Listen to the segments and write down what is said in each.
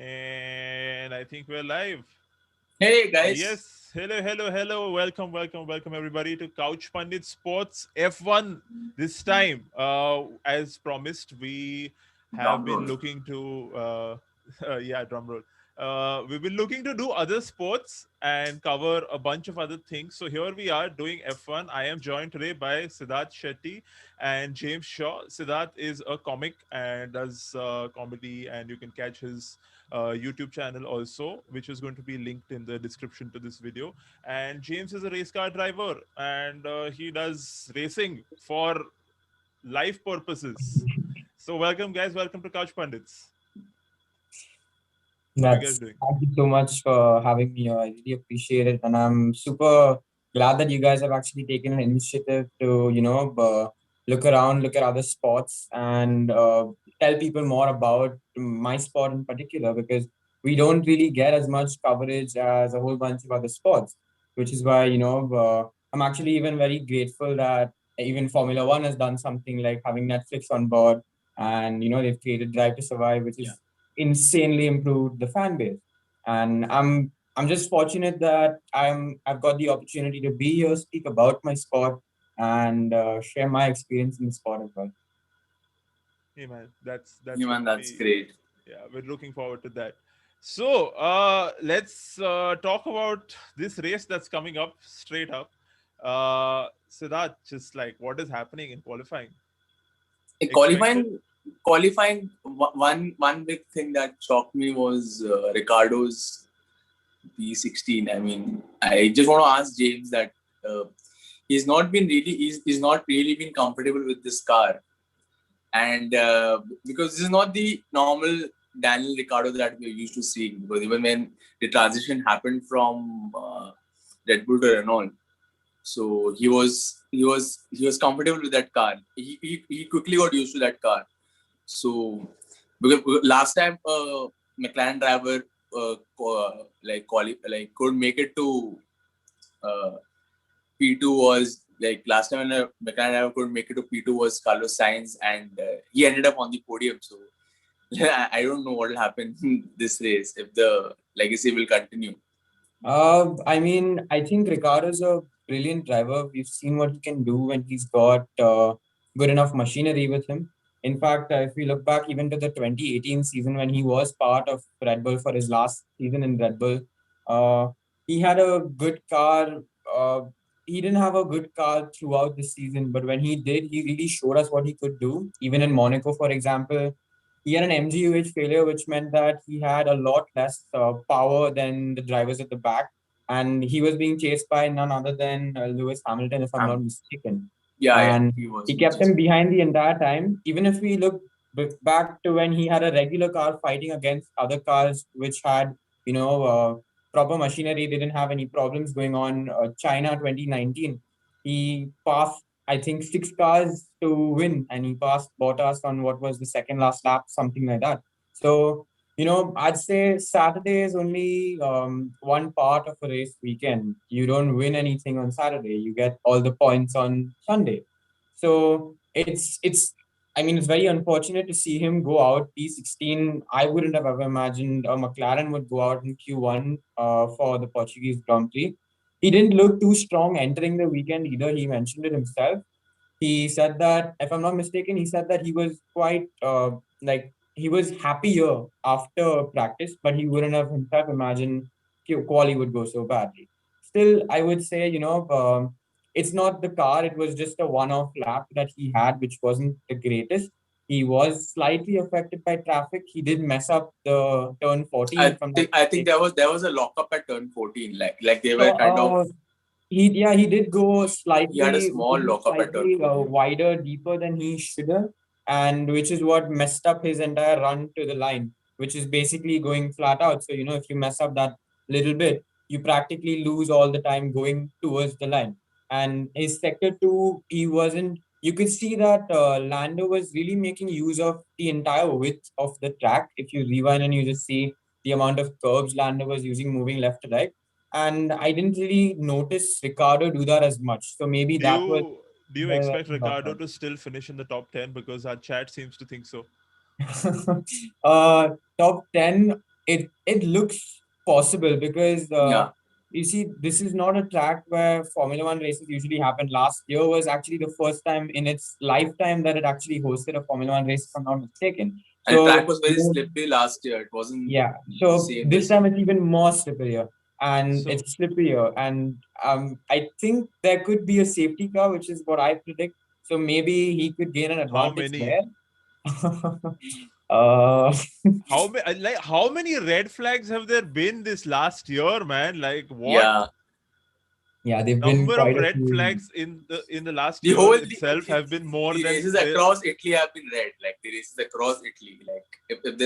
And I think we're live. Hey guys, Yes. Hello, hello, hello. Welcome, welcome, welcome everybody to Couch Pundits Sports F1. This time, as promised, we have drum been roll. looking to, yeah, drum roll. We've been looking to do other sports and cover a bunch of other things. So here we are doing F1. I am joined today by Siddhartha Shetty and James Shaw. Siddharth is a comic and does comedy, and you can catch his YouTube channel also, which is going to be linked in the description to this video. And James is a race car driver, and he does racing for life purposes. So welcome, guys. Welcome to Couch Pundits. How are you guys That's doing? Thank you so much for having me here. I really appreciate it, and I'm super glad that you guys have actually taken an initiative to, look around, look at other sports, and tell people more about my sport in particular because we don't really get as much coverage as a whole bunch of other sports, which is why I'm actually even very grateful that even Formula One has done something like having Netflix on board, and they've created Drive to Survive, which is insanely improved the fan base. And I'm just fortunate that I've got the opportunity to be here, speak about my sport, and share my experience in the sport as well. Hey man, that's Yeah, going man, to that's be, great. yeah, we're looking forward to that. So let's talk about this race that's coming up straight up. Siddharth, just like what is happening in qualifying? Eh, Expected? qualifying, one big thing that shocked me was Ricardo's P16. I mean, I just want to ask James that uh, he's not really been comfortable with this car, and because this is not the normal Daniel Ricardo that we're used to seeing. Because even when the transition happened from Red Bull to Renault, so he was comfortable with that car. He quickly got used to that car. So because last time McLaren driver could make it to uh, P2 was like last time when a McLaren driver could make it to P2 was Carlos Sainz, and he ended up on the podium. So I don't know what will happen this race if the legacy will continue. I think Ricardo's a brilliant driver. We've seen what he can do when he's got good enough machinery with him. In fact, if we look back even to the 2018 season when he was part of Red Bull for his last season in Red Bull, uh, he had a good car. Uh, he didn't have a good car throughout the season, but when he did, he really showed us what he could do. Even in Monaco, for example, he had an MGUH failure, which meant that he had a lot less power than the drivers at the back, and he was being chased by none other than Lewis Hamilton, if I'm not Um, mistaken. yeah, And he was he being kept chased. him behind the entire time. Even if we look back to when he had a regular car fighting against other cars which had, proper machinery, they didn't have any problems going on. China 2019, he passed, I think, six cars to win, and he passed Bottas on what was the second last lap, something like that. So, I'd say Saturday is only one part of a race weekend. You don't win anything on Saturday. You get all the points on Sunday. So it's very unfortunate to see him go out P16. I wouldn't have ever imagined a McLaren would go out in Q1 for the Portuguese Grand Prix. He didn't look too strong entering the weekend either. He mentioned it himself. He said that, if I'm not mistaken, he said that he was quite he was happier after practice, but he wouldn't have himself imagined quali would go so badly. Still, I would say, it's not the car. It was just a one-off lap that he had, which wasn't the greatest. He was slightly affected by traffic. He did mess up the turn 14, if I'm not I think mistaken. there was a lockup at turn 14. Like they So, were kind of he did go he had a slightly small lockup at turn slightly 14. wider, deeper than he should have, and which is what messed up his entire run to the line, which is basically going flat out. So if you mess up that little bit, you practically lose all the time going towards the line. And his sector two, he wasn't. You could see that Lando was really making use of the entire width of the track. If you rewind and you just see the amount of curves Lando was using, moving left to right, and I didn't really notice Ricardo do that as much. So maybe Do that was you do you the expect Ricardo to still finish in the top 10 because our chat seems to think so? uh, top 10. it looks possible because Yeah, you see, this is not a track where Formula One races usually happen. Last year was actually the first time in its lifetime that it actually hosted a Formula One race, if I'm not mistaken. and the track So, was very slippery last year. It wasn't yeah, the so same this this time year. it's even more slipperier and So it's slipperier. And I think there could be a safety car, which is what I predict. So maybe he could gain an how advantage many? there. uh, How many red flags have there been this last year, man? Like what Yeah, yeah, they've been number of quite a red few. flags in the last the year whole itself have been more the than races across Italy have been red. Like the races across Italy. Like if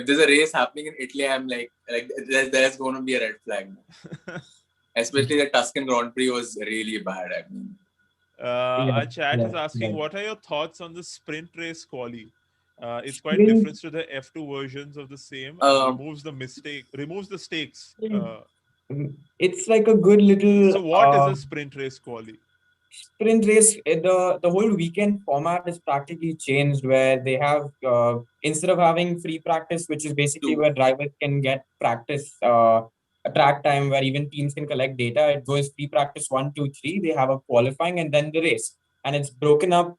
there's a race happening in Italy, I'm like there's going to be a red flag. Especially the Tuscan Grand Prix was really bad. I mean, Yeah, Our chat yeah, is asking, yeah. what are your thoughts on the sprint race quali? It's quite Sprint, different to the F2 versions of the same and um, removes the stakes. it's like a good So little what is a sprint race quali? sprint race. The whole weekend format is practically changed, where they have instead of having free practice, which is basically two. where drivers can get practice a track time where even teams can collect data. It goes free practice 1, 2, 3. They have a qualifying and then the race, and it's broken up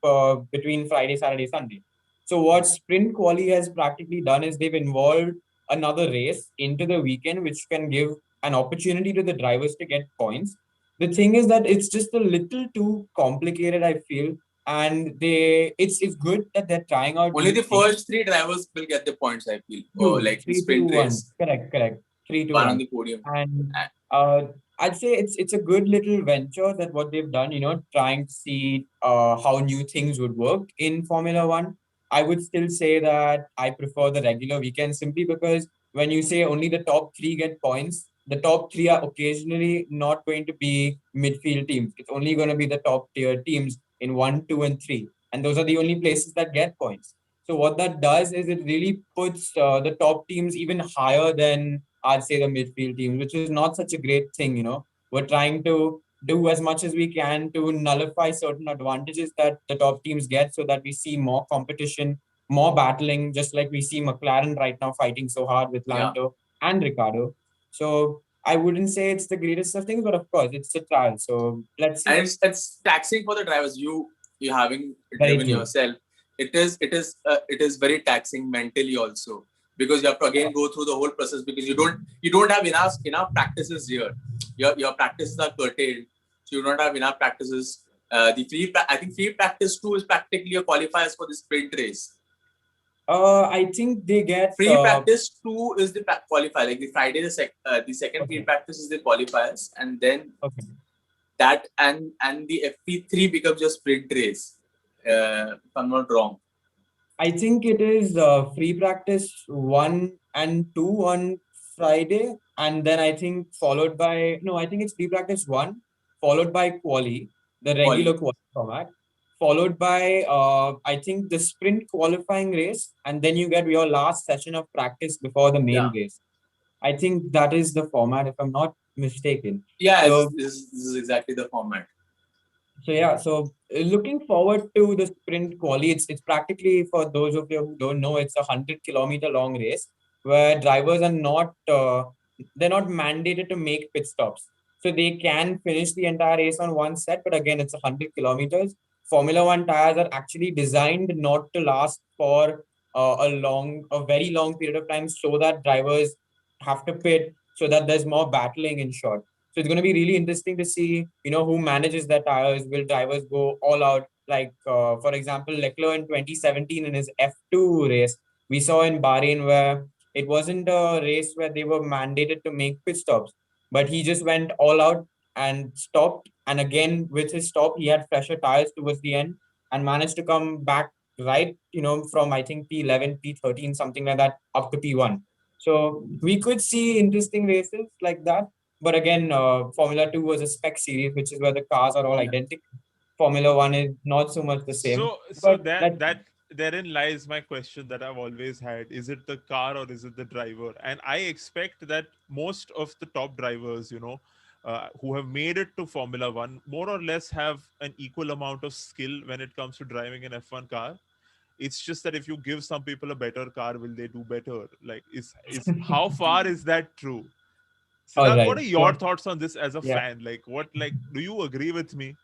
between Friday, Saturday, Sunday. So what sprint quali has practically done is they've involved another race into the weekend, which can give an opportunity to the drivers to get points. The thing is that it's just a little too complicated, I feel, and it's good that they're trying out Only new the things. first three drivers will get the points. I feel, or Two, like the three, two, sprint one. race, Correct, correct. Three, two, one on one. the podium. And Uh, uh, I'd say it's a good little venture that what they've done. Trying to see how new things would work in Formula One. I would still say that I prefer the regular weekend simply because when you say only the top three get points, the top three are occasionally not going to be midfield teams. It's only going to be the top tier teams in 1, 2, and 3, and those are the only places that get points. So what that does is it really puts the top teams even higher than I'd say the midfield teams, which is not such a great thing. We're trying to do as much as we can to nullify certain advantages that the top teams get so that we see more competition, more battling, just like we see McLaren right now fighting so hard with yeah, Lando and Ricardo. So I wouldn't say it's the greatest of things, but of course it's a trial. So let's and see. it's taxing for the drivers. You having Very driven true. yourself, it is very taxing mentally also, because you have to again go through the whole process, because you don't have enough practices here. Your practices are curtailed, so you don't have enough practices. I think free practice 2 is practically a qualifiers for the sprint race. I think they get Free practice 2 is the qualifier. Like the Friday, the second free okay, practice is the qualifiers, and then okay. that and the FP3 becomes your sprint race. If I'm not wrong. I think it is free practice 1 and 2 on Friday, and then I think followed by no, I think it's free practice 1, followed by quali, the regular Quali. quali format, followed by I think the sprint qualifying race, and then you get your last session of practice before the main Yeah. race. I think that is the format, if I'm not mistaken. Yeah, So this is exactly the format. Looking forward to the sprint quali. It's practically, for those of you who don't know, it's a 100-kilometer long race where drivers are not they're not mandated to make pit stops, so they can finish the entire race on one set. But again, it's 100 kilometers. Formula One tires are actually designed not to last for a very long period of time, so that drivers have to pit, so that there's more battling in short. So it's going to be really interesting to see, who manages their tires. Will drivers go all out? Like, for example, Leclerc in 2017 in his F2 race, we saw in Bahrain where it wasn't a race where they were mandated to make pit stops, but he just went all out and stopped. And again, with his stop, he had fresher tires towards the end and managed to come back right, from I think P11, P13, something like that, up to P1. So we could see interesting races like that, but again, Formula 2 was a spec series, which is where the cars are all Yeah. identical. Formula 1 is not so much the same. So But that let's see. that therein lies my question that I've always had: is it the car or is it the driver? And I expect that most of the top drivers, who have made it to Formula One, more or less have an equal amount of skill when it comes to driving an F1 car. It's just that if you give some people a better car, will they do better? Like, is how far is that true? All Siddharth, what right. are So your thoughts on this as a yeah. fan? Like, what, like, do you agree with me?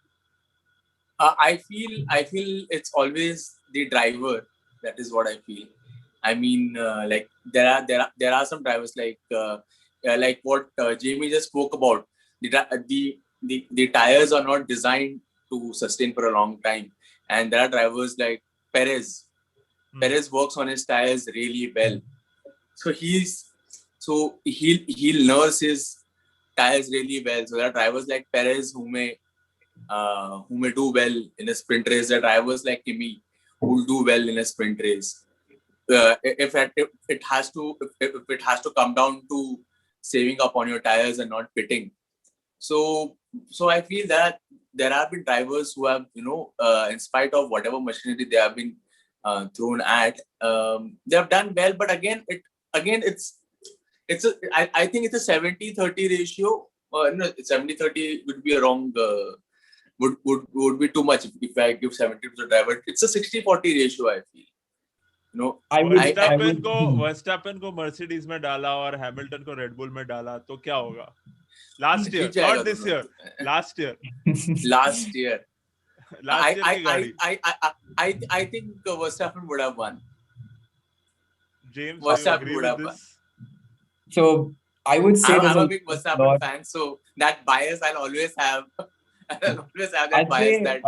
I feel it's always the driver. That is what I feel. I mean, like there are some drivers like what Jamie just spoke about. The tires are not designed to sustain for a long time, and there are drivers like Perez. Hmm. Perez works on his tires really well. So he'll nurse his tires really well. So there are drivers like Perez who may do well in a sprint race. There are drivers like Kimi who will do well in a sprint race. If it has to if it has to come down to saving up on your tires and not pitting. So I feel that there have been drivers who have in spite of whatever machinery they have been thrown at, they have done well. But again I think it's a 70-30 ratio. No, 70-30 would be a wrong. Would be too much if I give 70 to the driver. It's a 60-40 ratio. I feel. You know, I Verstappen को Mercedes में डाला और Hamilton को red bull में डाला तो क्या होगा? Last year, जीत जाएगा not this दोनों. year. Last year. Last year. Last year की गाड़ी. I think Verstappen would have won. James, do you Verstappen agree would with have won. this? So I would say I'm there's a big Verstappen lot. fan, so that bias I'll always have. I'll always have that I'd bias. say,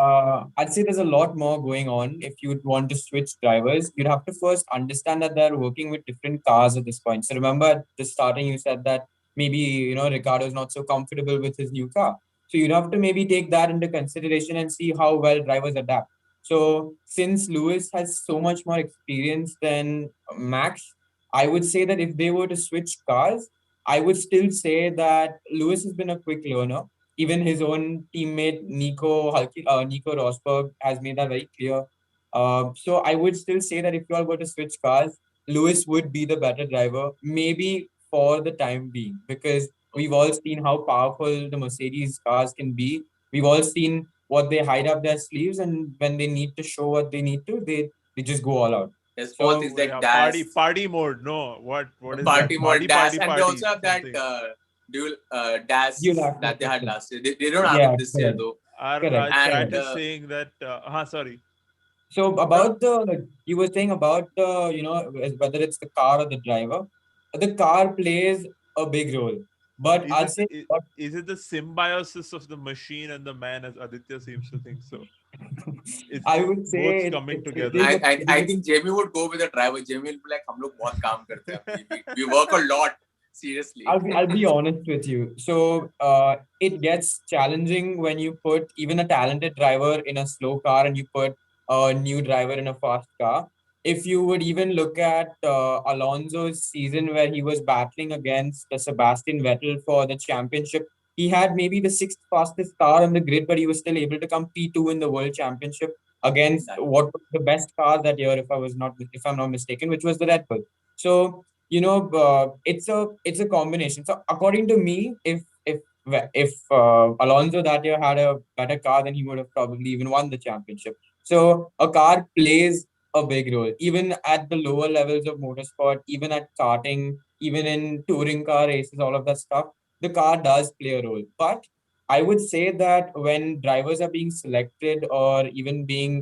I'd say there's a lot more going on. If you'd want to switch drivers, you'd have to first understand that they're working with different cars at this point. So remember at the starting, you said that maybe, Ricardo's not so comfortable with his new car. So you'd have to maybe take that into consideration and see how well drivers adapt. So since Lewis has so much more experience than Max, I would say that if they were to switch cars, I would still say that Lewis has been a quick learner. Even his own teammate Nico Rosberg has made that very clear. So I would still say that if you are going to switch cars, Lewis would be the better driver, maybe for the time being, because we've all seen how powerful the Mercedes cars can be. We've all seen what they hide up their sleeves, and when they need to show what they need to, they just go all out. There's all So things like Yeah, dash, party mode. No, what is that? party mode, dash, and they Party also have that something. dual dash you'll have to that they switch had them. last year. They don't have Yeah, it this year correct, though. Our correct, And chat correct. is saying that. Sorry. So about you were saying about whether it's the car or the driver, the car plays a big role. But Is I'd it say what is it the symbiosis of the machine and the man, as Aditya seems to think so? It's I would both say coming it together. is a I think Jamie would go with the driver. Jamie will be like, "हम लोग बहुत काम करते हैं अभी. We work a lot, seriously." I'll be honest with you. So it gets challenging when you put even a talented driver in a slow car and you put a new driver in a fast car. If you would even look at Alonso's season where he was battling against Sebastian Vettel for the championship, he had maybe the sixth fastest car on the grid, but he was still able to come P2 in the World Championship against Exactly. what was the best car that year, if I'm not mistaken, which was the Red Bull. So it's a combination. So according to me, if Alonso that year had a better car, then he would have probably even won the championship. So a car plays a big role, even at the lower levels of motorsport, even at karting, even in touring car races, all of that stuff. The car does play a role, but I would say that when drivers are being selected or even being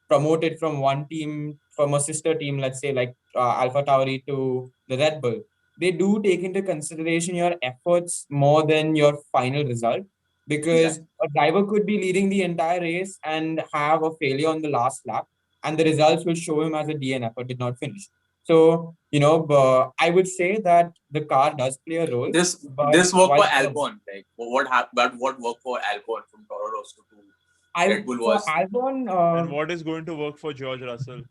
promoted from one team from a sister team, let's say like Alpha Tauri to the Red Bull, they do take into consideration your efforts more than your final result. Because Exactly. a driver could be leading the entire race and have a failure on the last lap, and the results will show him as a DNF or did not finish. So, I would say that the car does play a role, but This worked while for Albon. Like what happened? But what worked for Albon from Toro Rosso to I Red Bull for was Albon, And what is going to work for George Russell?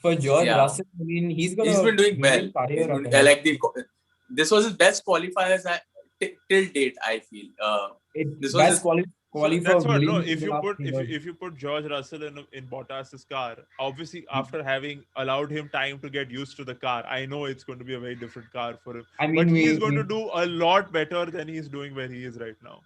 for George yeah. Russell, I mean, he's got He's a been doing well. brilliant He's career been ahead. this was his best qualifiers till date. I feel this was Best his So quality for that's what. No, Williams in if the you last put 3 years. if you put George Russell in Bottas's car, obviously after having allowed him time to get used to the car, I know it's going to be a very different car for him. I But mean, he is going to do a lot better than he's doing where he is right now.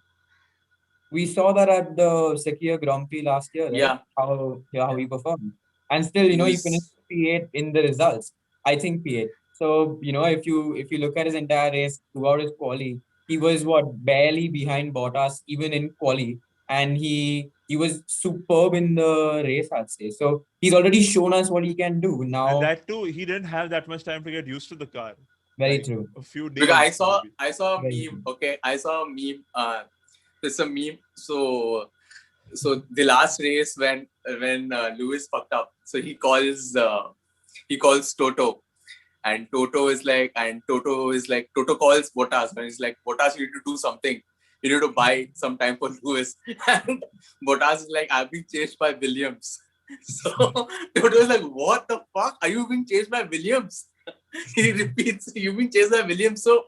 we saw that at the Shethia Grand Prix last year, right? yeah. How he performed. and still, He he finished was P8 in the results. I think P8. So, if you look at his entire race throughout his quali, he was what barely behind Bottas even in quali, and he was superb in the race, I'd say. So he's already shown us what he can do. And Now, that too, he didn't have that much time to get used to the car. very Like true, a few because days maybe. I saw a very meme. true. Okay, I saw a meme. There's a meme. So the last race when Lewis fucked up, so he calls Toto, and Toto is like Toto calls Bottas and he's like, Bottas, you need to do something. You need to buy some time for Lewis. And Bottas is like, I've been chased by Williams. So Toto is like, what the fuck? Are you being chased by Williams? He repeats, you've been chased by Williams. So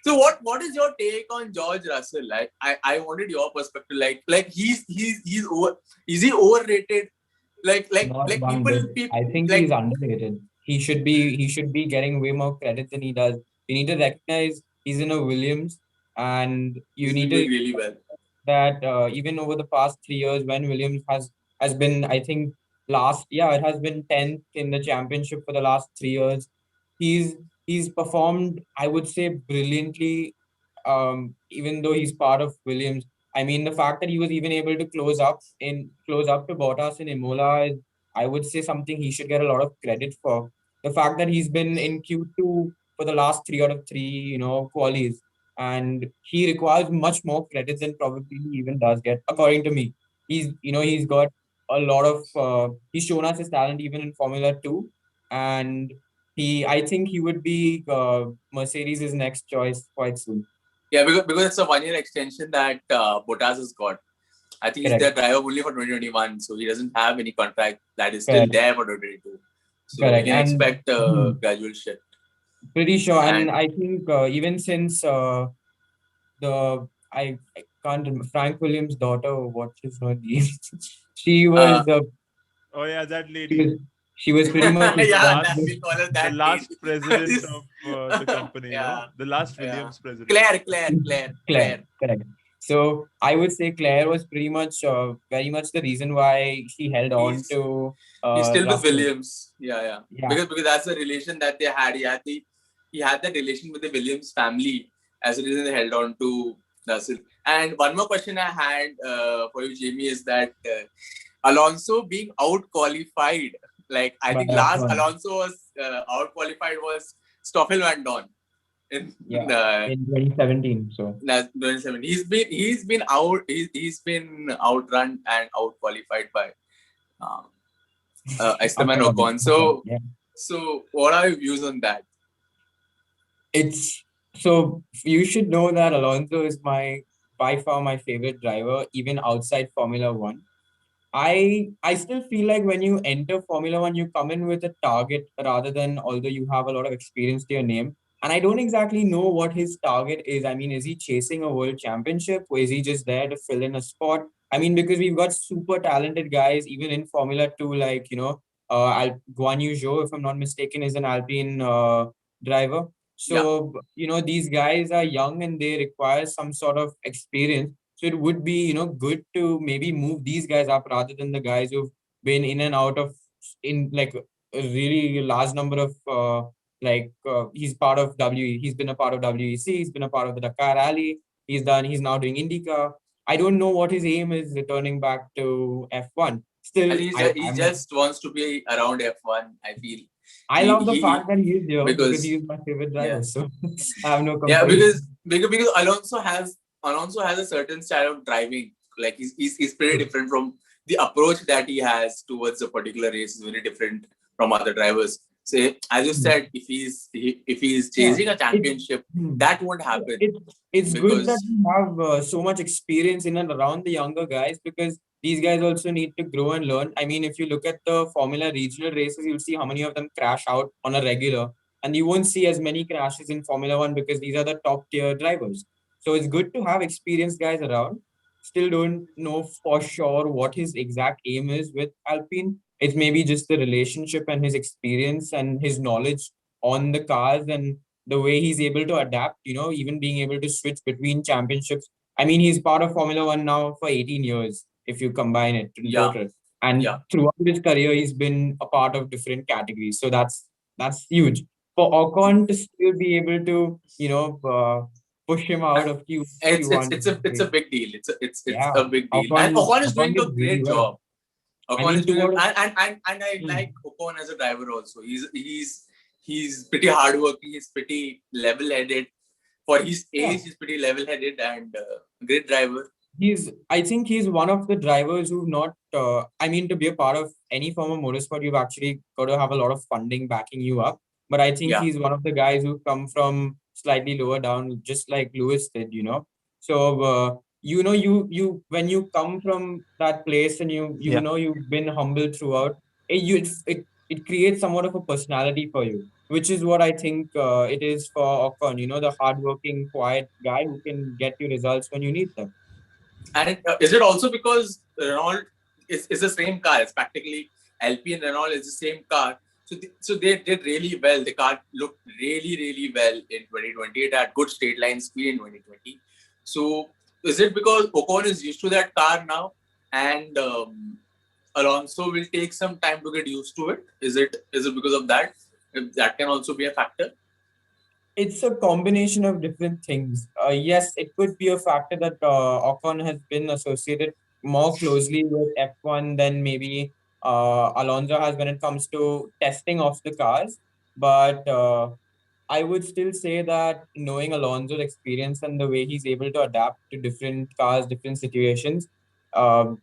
what is your take on George Russell? Like I wanted your perspective. Like he's over, is he overrated? Not Like one people bit. I think he's like underrated. He should be getting way more credit than he does. You need to recognize he's in a Williams, and you he's need been to doing really well. that even over the past 3 years, when Williams has been, I think, it has been 10th in the championship for the last 3 years. He's he's performed, I would say, brilliantly. Even though he's part of Williams, I mean, the fact that he was even able to close up to Bottas in Imola is, I would say, something he should get a lot of credit for. The fact that he's been in Q2 for the last 3 out of 3, qualies, and he requires much more credit than probably he even does get, according to me. He's got a lot of he's shown us his talent even in Formula 2, and I think he would be Mercedes' next choice quite soon. Yeah, because it's a 1 year extension that Bottas has got. I think he's Correct, their driver only for 2021, so he doesn't have any contract that is still correct, there for 2022. So we correct, can and expect a gradual shift. pretty sure. And And I think even since I can't remember Frank Williams' daughter, what's his name? she uh, was uh, Oh yeah, that she lady. was she was pretty much The yeah, one. that last we call her the that lady. last president This, of the company, yeah, the last yeah. Williams president. Claire, Claire. correct. So I would say Claire was pretty much, very much the reason why she held on He's to he's still with Russell. Williams. Yeah, yeah. Yeah, Because that's the relation that they had. He had that relation with the Williams family as a reason they held on to Russell. And one more question I had for you, Jamie, is that Alonso being out qualified. Like I but think last fun. Alonso was out qualified was Stoffel Van Dorn in Yeah, in 2017. So 2007. He's been out. He's been outrun and out qualified by uh, Esteban Ocon. So yeah. so what are your views on that? It's so you should know that Alonso is by far my favorite driver, even outside Formula One. I still feel like when you enter Formula One, you come in with a target rather than, although you have a lot of experience to your name. And I don't exactly know what his target is. I mean, is he chasing a world championship, or is he just there to fill in a spot? I mean, because we've got super talented guys even in Formula Two, like Guan Yu Zhou, if I'm not mistaken, is an Alpine driver. Yeah, So these guys are young and they require some sort of experience. So it would be, good to maybe move these guys up rather than the guys who've been in and out of in like a really large number of he's part of he's been a part of WEC, he's been a part of the Dakar Rally, he's now doing IndyCar. I don't know what his aim is returning back to F1. I Still, think he I'm just wants to be around F1. I feel I he love the he fact that he is here because he because is my favorite yeah. driver. So I have no Yeah, complaints. because Alonso has a certain style of driving. Like he's pretty different from the approach that he has towards a particular race is very different from other drivers. So as you said, if he's Yeah, chasing a it's championship, hmm. that won't happen It's good that because we have so much experience in and around the younger guys, because these guys also need to grow and learn. I mean, if you look at the Formula regional races, you'll see how many of them crash out on a regular, and you won't see as many crashes in Formula One because these are the top tier drivers. So it's good to have experienced guys around. Still don't know for sure what his exact aim is with Alpine. It's maybe just the relationship and his experience and his knowledge on the cars, and the way he's able to adapt, even being able to switch between championships. I mean, he's part of Formula One now for 18 years, if you combine it in yeah, total. And Yeah. throughout his career, he's been a part of different categories. So that's huge for Ocon to still be able to, push him out of Q1. It's a big deal. It's Yeah, a big deal, and Ocon Ocon is Ocon doing a did really great well. job. I Ocon is mean, doing, two out of and I hmm, like Ocon as a driver also. He's pretty hardworking. He's pretty level-headed. For his yeah. age, he's pretty level-headed and great driver. I think he's one of the drivers who've not, I mean, to be a part of any form of motorsport, you've actually got to have a lot of funding backing you up. But I think Yeah, he's one of the guys who come from slightly lower down, just like Lewis did. So, when you come from that place and Yeah. you've been humble throughout, it creates somewhat of a personality for you, which is what I think it is for Ocon, the hardworking, quiet guy who can get you results when you need them. and is it also because Renault is the same car? It's practically LP and Renault is the same car. So they did really well. The car looked really, really well in 2020. It had good straight line speed in 2020. So is it because Ocon is used to that car now, and Alonso will take some time to get used to it? Is it because of that? If that can also be a factor. It's a combination of different things. Yes, it could be a factor that Ocon has been associated more closely with F1 than maybe Alonso has when it comes to testing of the cars. But I would still say that knowing Alonso's experience and the way he's able to adapt to different cars, different situations,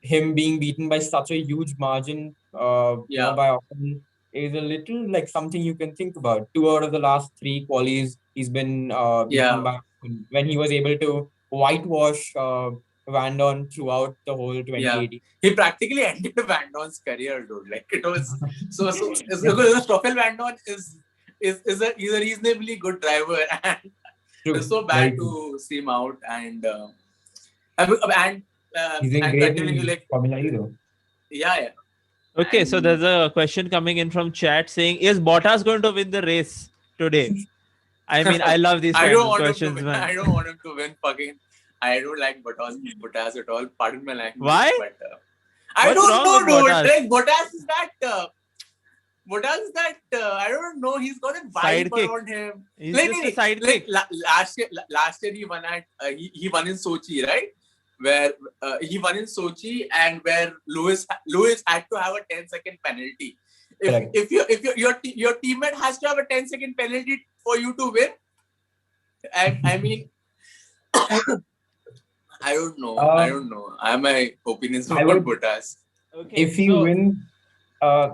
him being beaten by such a huge margin, Yeah, by Ocon is a little like something you can think about. Two out of the last three qualies he's been beaten yeah, by Ocon when he was able to whitewash Vandon throughout the whole yeah. 2018. He practically ended Van Dorn's career, dude. Like it was Yeah, because Stoffel Van Dorn is a reasonably good driver, and it's true. so bad Very true. to see him out and He's doing and great continuing in like Formula E though. yeah. Okay, so And there's a question coming in from chat saying, "Is Bottas going to win the race today?" I mean, I love these I kinds don't of want him to questions, win. man. I don't want him to win. Fucking, I don't like Bottas at all. Pardon my language, Why? but I What's don't wrong know, with dude. Bottas? Like Bottas is that I don't know. He's got a vibe Sidekick. around him. He's Like, just a sidekick. last year he won at he won in Sochi, right? Where he won in Sochi, and where Lewis had to have a 10-second penalty. Correct. Your teammate has to have a 10-second penalty for you to win, I mean, I don't know. I Uh, don't know. I have my opinions I about would Bottas. Okay, if he so wins.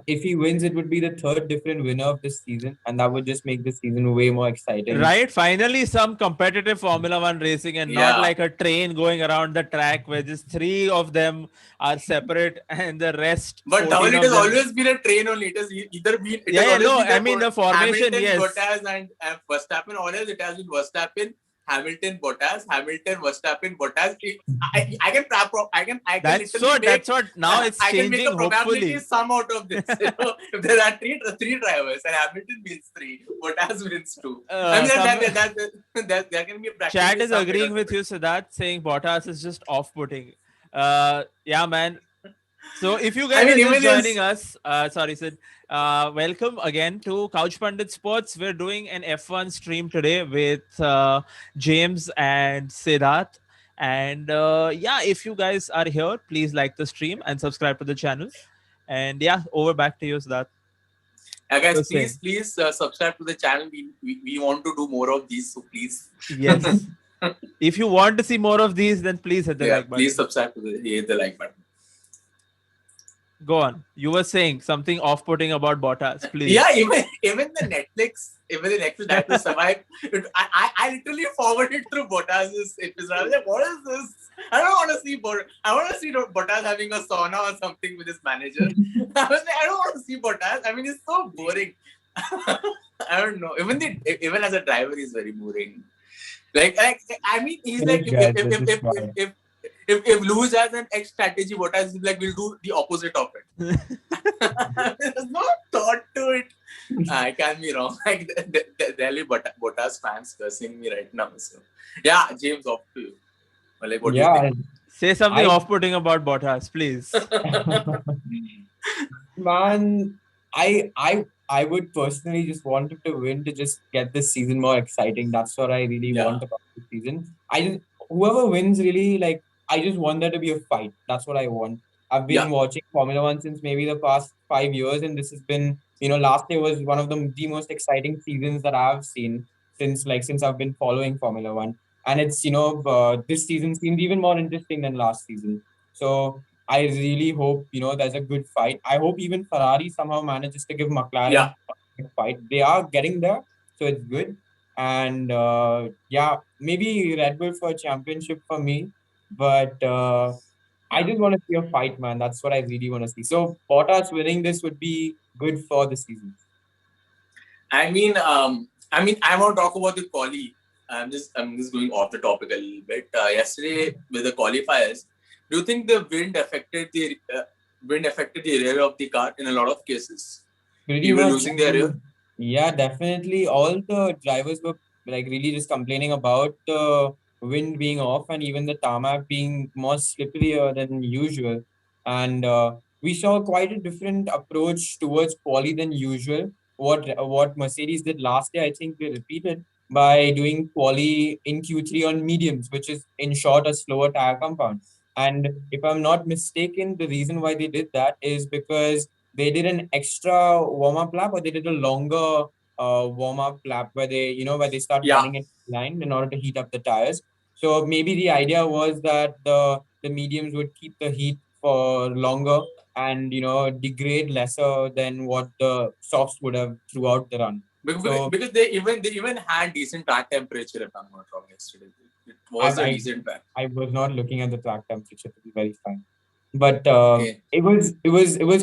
If he wins, it would be the third different winner of this season, and that would just make the season way more exciting. right, finally some competitive Formula One racing and not Yeah, like a train going around the track where just three of them are separate and the rest but 14 Dhaval, it of has them. always been a train only. It has Yeah, always no, been I there mean for the formation, Hamilton, yes. Bottas, and Verstappen. Always it has been Verstappen, Hamilton, Bottas, Hamilton, Verstappen, Bottas. I can literally That's make what now it's I can make a changing, probability hopefully. sum out of this. If there are three drivers and Hamilton wins three, Bottas wins two. I mean Some there can be chat practically is some agreeing errors of with it. you, Siddharth, saying Bottas is just off-putting. Yeah, man. So if you I guys mean, are just even joining his us, sorry, Sid. Welcome again to Couch Pundit Sports. We're doing an F1 stream today with James and Siddharth. And yeah, if you guys are here, please like the stream and subscribe to the channel. And yeah, over back to you, Siddharth. guys, You're saying please subscribe to the channel. We want to do more of these, so please. yes. If you want to see more of these, then please hit the Yeah, like please button. subscribe to hit the like button. Go on. You were saying something off-putting about Bottas, please. Yeah, even the Netflix Drive to Survive, I literally forwarded through Bottas's episode. I was like, what is this? I don't want to see I want to see Bottas having a sauna or something with his manager. I was like, I don't want to see Bottas. I mean, it's so boring. I don't know. Even as a driver, he's very boring. I mean, he's like This guy, this is why. if Lewis has an X strategy, Bottas is like, we'll do the opposite of it. There's no thought to it. I can be wrong. Like there'll be Bottas fans cursing me right now. So yeah, James, off to you. Like, what do you Yeah, think? Say something I off-putting about Bottas, please. Man, I would personally just want him to win to just get this season more exciting. That's what I really Yeah, want about this season. I just whoever wins really like I just want there to be a fight. That's what I want. I've yeah, been watching Formula One since maybe the past 5 years, and this has been, last year was one of the most exciting seasons that I've seen since I've been following Formula One. And it's this season seemed even more interesting than last season. So I really hope, there's a good fight. I hope even Ferrari somehow manages to give yeah. McLaren a good fight. They are getting there, so it's good. And yeah, maybe Red Bull for a championship for me. But I Yeah. just want to see a fight, man. That's what I really want to see. So Bottas winning this would be good for the season. I want to talk about the quali. I'm just going off the topic a little bit. Yesterday with the qualifiers, do you think the wind affected the rear of the car in a lot of cases? Pretty People much. losing their rear. Yeah, definitely. All the drivers were like really just complaining about the wind being off and even the tarmac being more slipperier than usual. And we saw quite a different approach towards quali than usual. What Mercedes did last year, I think they repeated by doing quali in Q3 on mediums, which is in short a slower tire compound. And if I'm not mistaken, the reason why they did that is because they did an extra warm up lap, or they did a longer warm up lap where they start Yeah, running in line in order to heat up the tires. So maybe the idea was that the mediums would keep the heat for longer and degrade lesser than what the softs would have throughout the run. So because they even had decent track temperature, if I'm not wrong. Yesterday, it I was a I decent track. I was not looking at the track temperature to be very frank, but Okay. it was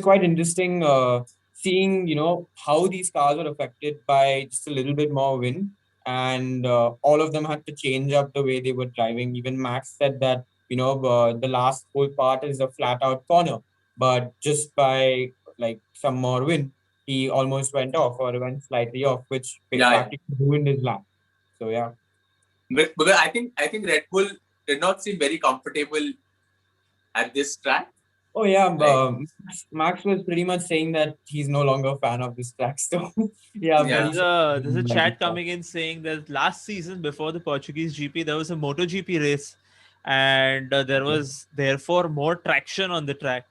quite interesting seeing how these cars were affected by just a little bit more wind, and all of them had to change up the way they were driving. Even Max said that the last whole part is a flat out corner, but just by like some more wind, he almost went off or went slightly off, which Yeah, yeah. practically ruined his lap. So yeah. But because I think Red Bull did not seem very comfortable at this track. Oh yeah, Like, Max was pretty much saying that he's no longer a fan of this track. So yeah, I'm yeah, pretty There's sure a he there's a didn't like this chat track. coming in saying that last season before the Portuguese GP there was a MotoGP race, and there Okay. was therefore more traction on the track.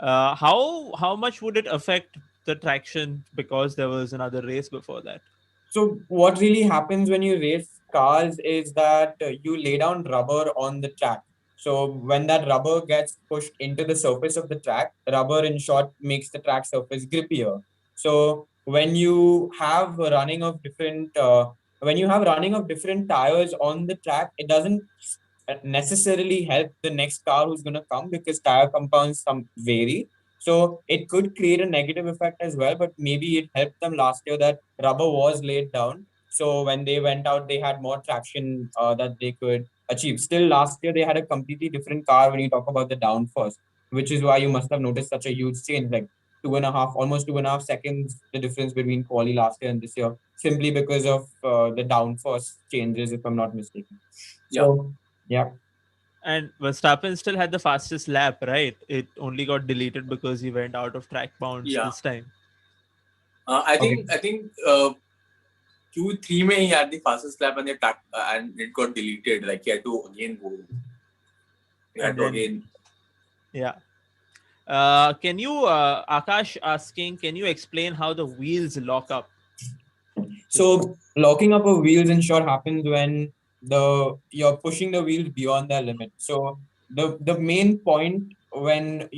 How much would it affect the traction because there was another race before that? So what really happens when you race cars is that you lay down rubber on the track. So when that rubber gets pushed into the surface of the track, rubber in short makes the track surface grippier. So when you have running of different tires on the track, it doesn't necessarily help the next car who's going to come because tire compounds some vary. So it could create a negative effect as well, but maybe it helped them last year that rubber was laid down. So when they went out, they had more traction that they could achieve. Still, last year they had a completely different car when you talk about the downforce, which is why you must have noticed such a huge change, like almost 2.5 seconds, the difference between quali last year and this year, simply because of the downforce changes, if I'm not mistaken. yeah, So, yeah. And Verstappen still had the fastest lap, right? It only got deleted because he went out of track bounds yeah. this time. I Okay. think I think Q3 में he had the fastest lap and and it got deleted. Like he had to again go. He And had to then again. yeah. Can you Akash asking, can you explain how the wheels lock up? Just So locking up of wheels in short happens when the you're pushing the wheels beyond their limit. So the main point when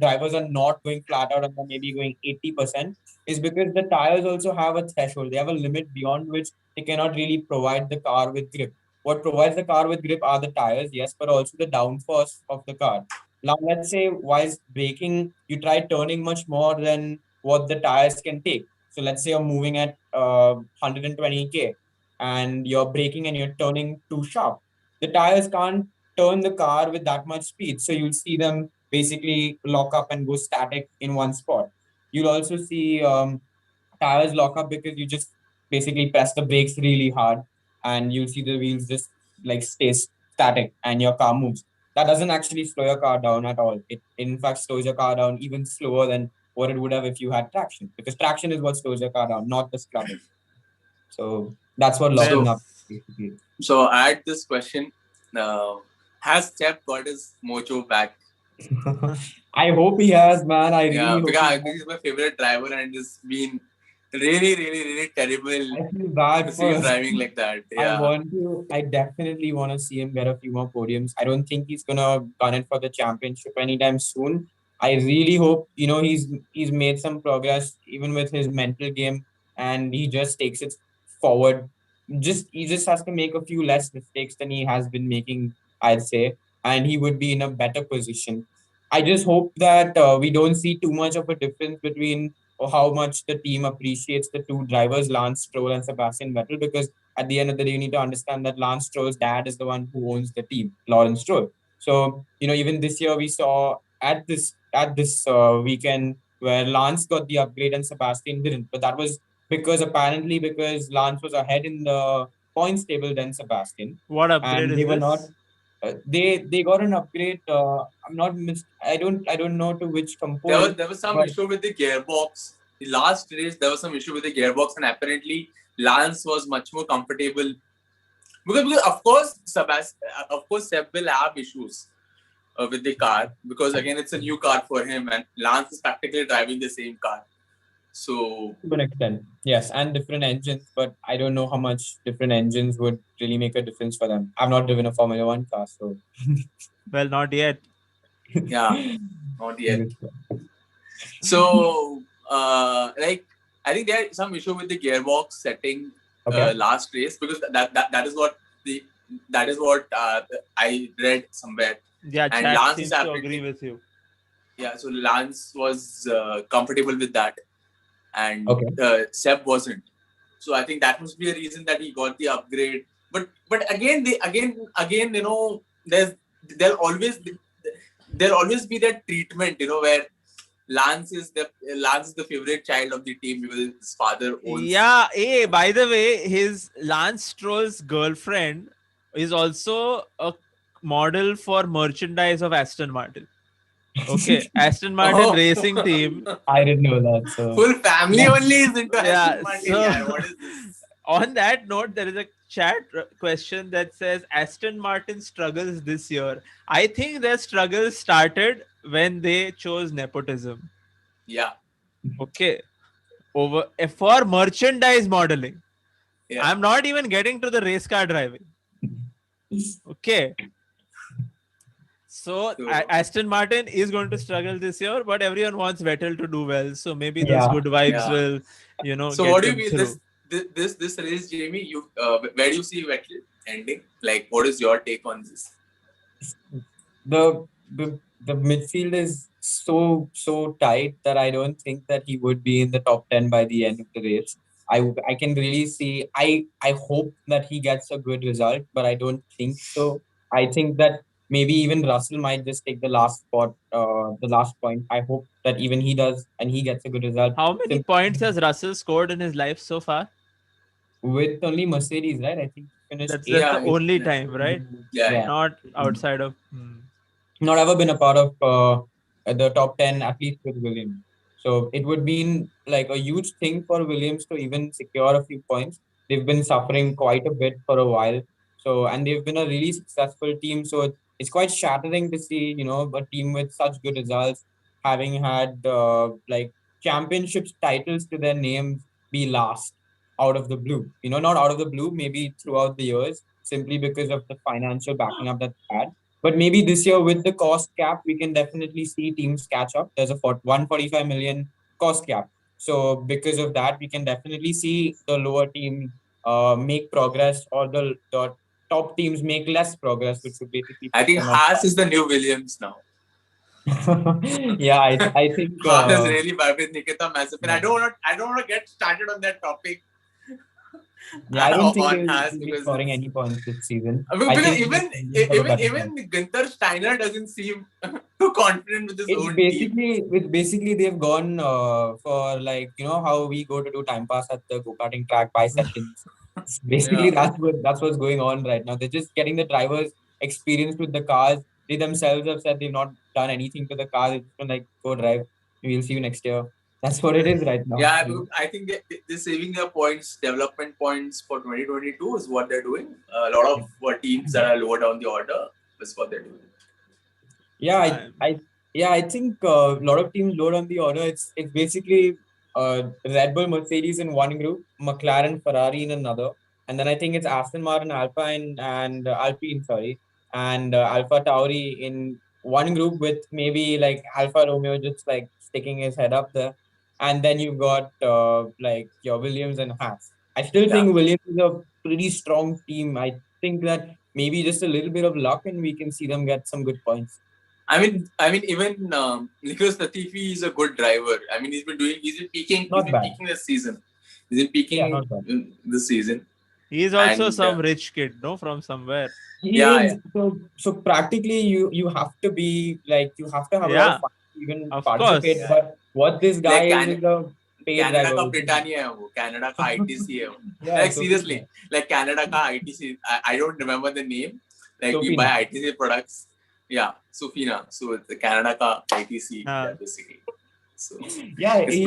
drivers are not going flat out and they're maybe going 80% is because the tires also have a threshold. They have a limit beyond which they cannot really provide the car with grip. What provides the car with grip are the tires, yes, but also the downforce of the car. Now let's say whilst braking, you try turning much more than what the tires can take. So let's say you're moving at 120 k and you're braking and you're turning too sharp. The tires can't turn the car with that much speed. So you'll see them basically lock up and go static in one spot. You'll also see tires lock up because you just basically press the brakes really hard and you'll see the wheels just like stay static and your car moves. that doesn't actually slow your car down at all. It in fact slows your car down even slower than what it would have if you had traction, because traction is what slows your car down, not the scrubbing. So that's what Well, locking So, up basically. so I had this question: uh, has Seb got his mojo back? I hope he has, man. I Yeah, really hope he because has. he's my favorite driver, and it's been really, really, really terrible I feel to bad see him for. driving like that. Yeah. I definitely want to see him get a few more podiums. I don't think he's gonna gun it for the championship anytime soon. I really hope, he's made some progress even with his mental game, and he just takes it forward. He just has to make a few less mistakes than he has been making, I'd say, and he would be in a better position. I just hope that we don't see too much of a difference between how much the team appreciates the two drivers, Lance Stroll and Sebastian Vettel, because at the end of the day, you need to understand that Lance Stroll's dad is the one who owns the team, Lawrence Stroll. So, even this year we saw at this weekend where Lance got the upgrade and Sebastian didn't, but that was because Lance was ahead in the points table than Sebastian, what upgrade and is they were not. this? They got an upgrade. I'm not mis- I don't know to which component, There was some but issue with the gearbox. The last race there was some issue with the gearbox, and apparently Lance was much more comfortable because of course Seb will have issues with the car, because again it's a new car for him, and Lance is practically driving the same car. So to an extent, yes, and different engines, but I don't know how much different engines would really make a difference for them. I've not driven a Formula One car, so Well, not yet. yeah, not yet. fingers crossed. So like I think there is some issue with the gearbox setting Okay. last race, because that is what the that is what I read somewhere, Yeah, and chat Lance is seems to agree apparently, with you. yeah. So Lance was comfortable with that, and Okay. Seb wasn't. So I think that must be a reason that he got the upgrade. But again, again, there's there'll always there'll always be that treatment, where Lance is the favorite child of the team because his father owns. Yeah, hey, by the way, his Lance Stroll's girlfriend is also a model for merchandise of Aston Martin. Okay, Aston Martin Oh, racing team. I didn't know that. So full family yeah. only is into Aston Yeah, Martin. so Yeah, what is this? on that note, there is a chat question that says Aston Martin struggles this year. I think their struggles started when they chose nepotism. Yeah, Okay, over for merchandise modeling. yeah. I'm not even getting to the race car driving. Okay, so So Aston Martin is going to struggle this year, but everyone wants Vettel to do well. So maybe those Yeah. good vibes yeah. will, So get what do you them mean through. this race, Jamie? You where do you see Vettel ending? Like, what is your take on this? the the midfield is so tight that I don't think that he would be in the top 10 by the end of the race. I can really see. I hope that he gets a good result, but I don't think so. I think that maybe even Russell might just take the last spot, the last point. I hope that even he does and he gets a good result. How many points has Russell scored in his life so far? With only Mercedes, right? I think he finished That's eighth. the Yeah, only time, right? yeah, yeah. Not Yeah. outside of. Not ever been a part of the top 10, at least with Williams. So it would be like a huge thing for Williams to even secure a few points. They've been suffering quite a bit for a while. So, and they've been a really successful team. So it's quite shattering to see, a team with such good results having had like championships titles to their names be last out of the blue. Not out of the blue, maybe throughout the years, simply because of the financial backing up that they had, but maybe this year with the cost cap, we can definitely see teams catch up. There's a 145 million cost cap. So because of that, we can definitely see the lower teams make progress, or the top teams make less progress, which would basically I put think them at Haas is the new Williams now. yeah, I think Haas is really bad with Nikita Mazepin. yeah. I don't want to get started on that topic Yeah, I don't think on they'll Haas, be because scoring it's any points this season. I because think even have a better even chance. Gunther Steiner doesn't seem too confident with his own team. It's basically they've gone for, like, how we go to do time pass at the go-karting track by sessions. Basically Yeah, that's what's going on right now. They're just getting the drivers experienced with the cars. they themselves have said they've not done anything to the car. It's been like, go drive. We'll see you next year. That's what it is right now. Yeah, I think they're saving their points, development points for 2022 is what they're doing. A lot of teams that are lower down the order is what they're doing. Yeah, I think a lot of teams load on the order. It's basically Red Bull, Mercedes in one group, McLaren, Ferrari in another, and then I think it's Aston Martin, Alpine, and Alpine, sorry, and Alpha Tauri in one group with maybe like Alfa Romeo just like sticking his head up there, and then you've got like your Williams and Haas. I still Yeah. think Williams is a pretty strong team. I think that maybe just a little bit of luck and we can see them get some good points. I mean, even Nicholas Latifi is a good driver. I mean, he's been peaking this season. He's been peaking this season. He is also some rich kid, no, from somewhere. He is. So practically, you have to be like you have to have a lot of fun to even participate. Course. But what this guy is a paid Canada driver. का Britannia है वो, Canada का ITC है वो. Like seriously, like Canada का ITC. I don't remember the name. Like we buy ITC products. Yeah, Sufina. So the Canada ka ITC basically. So yeah, he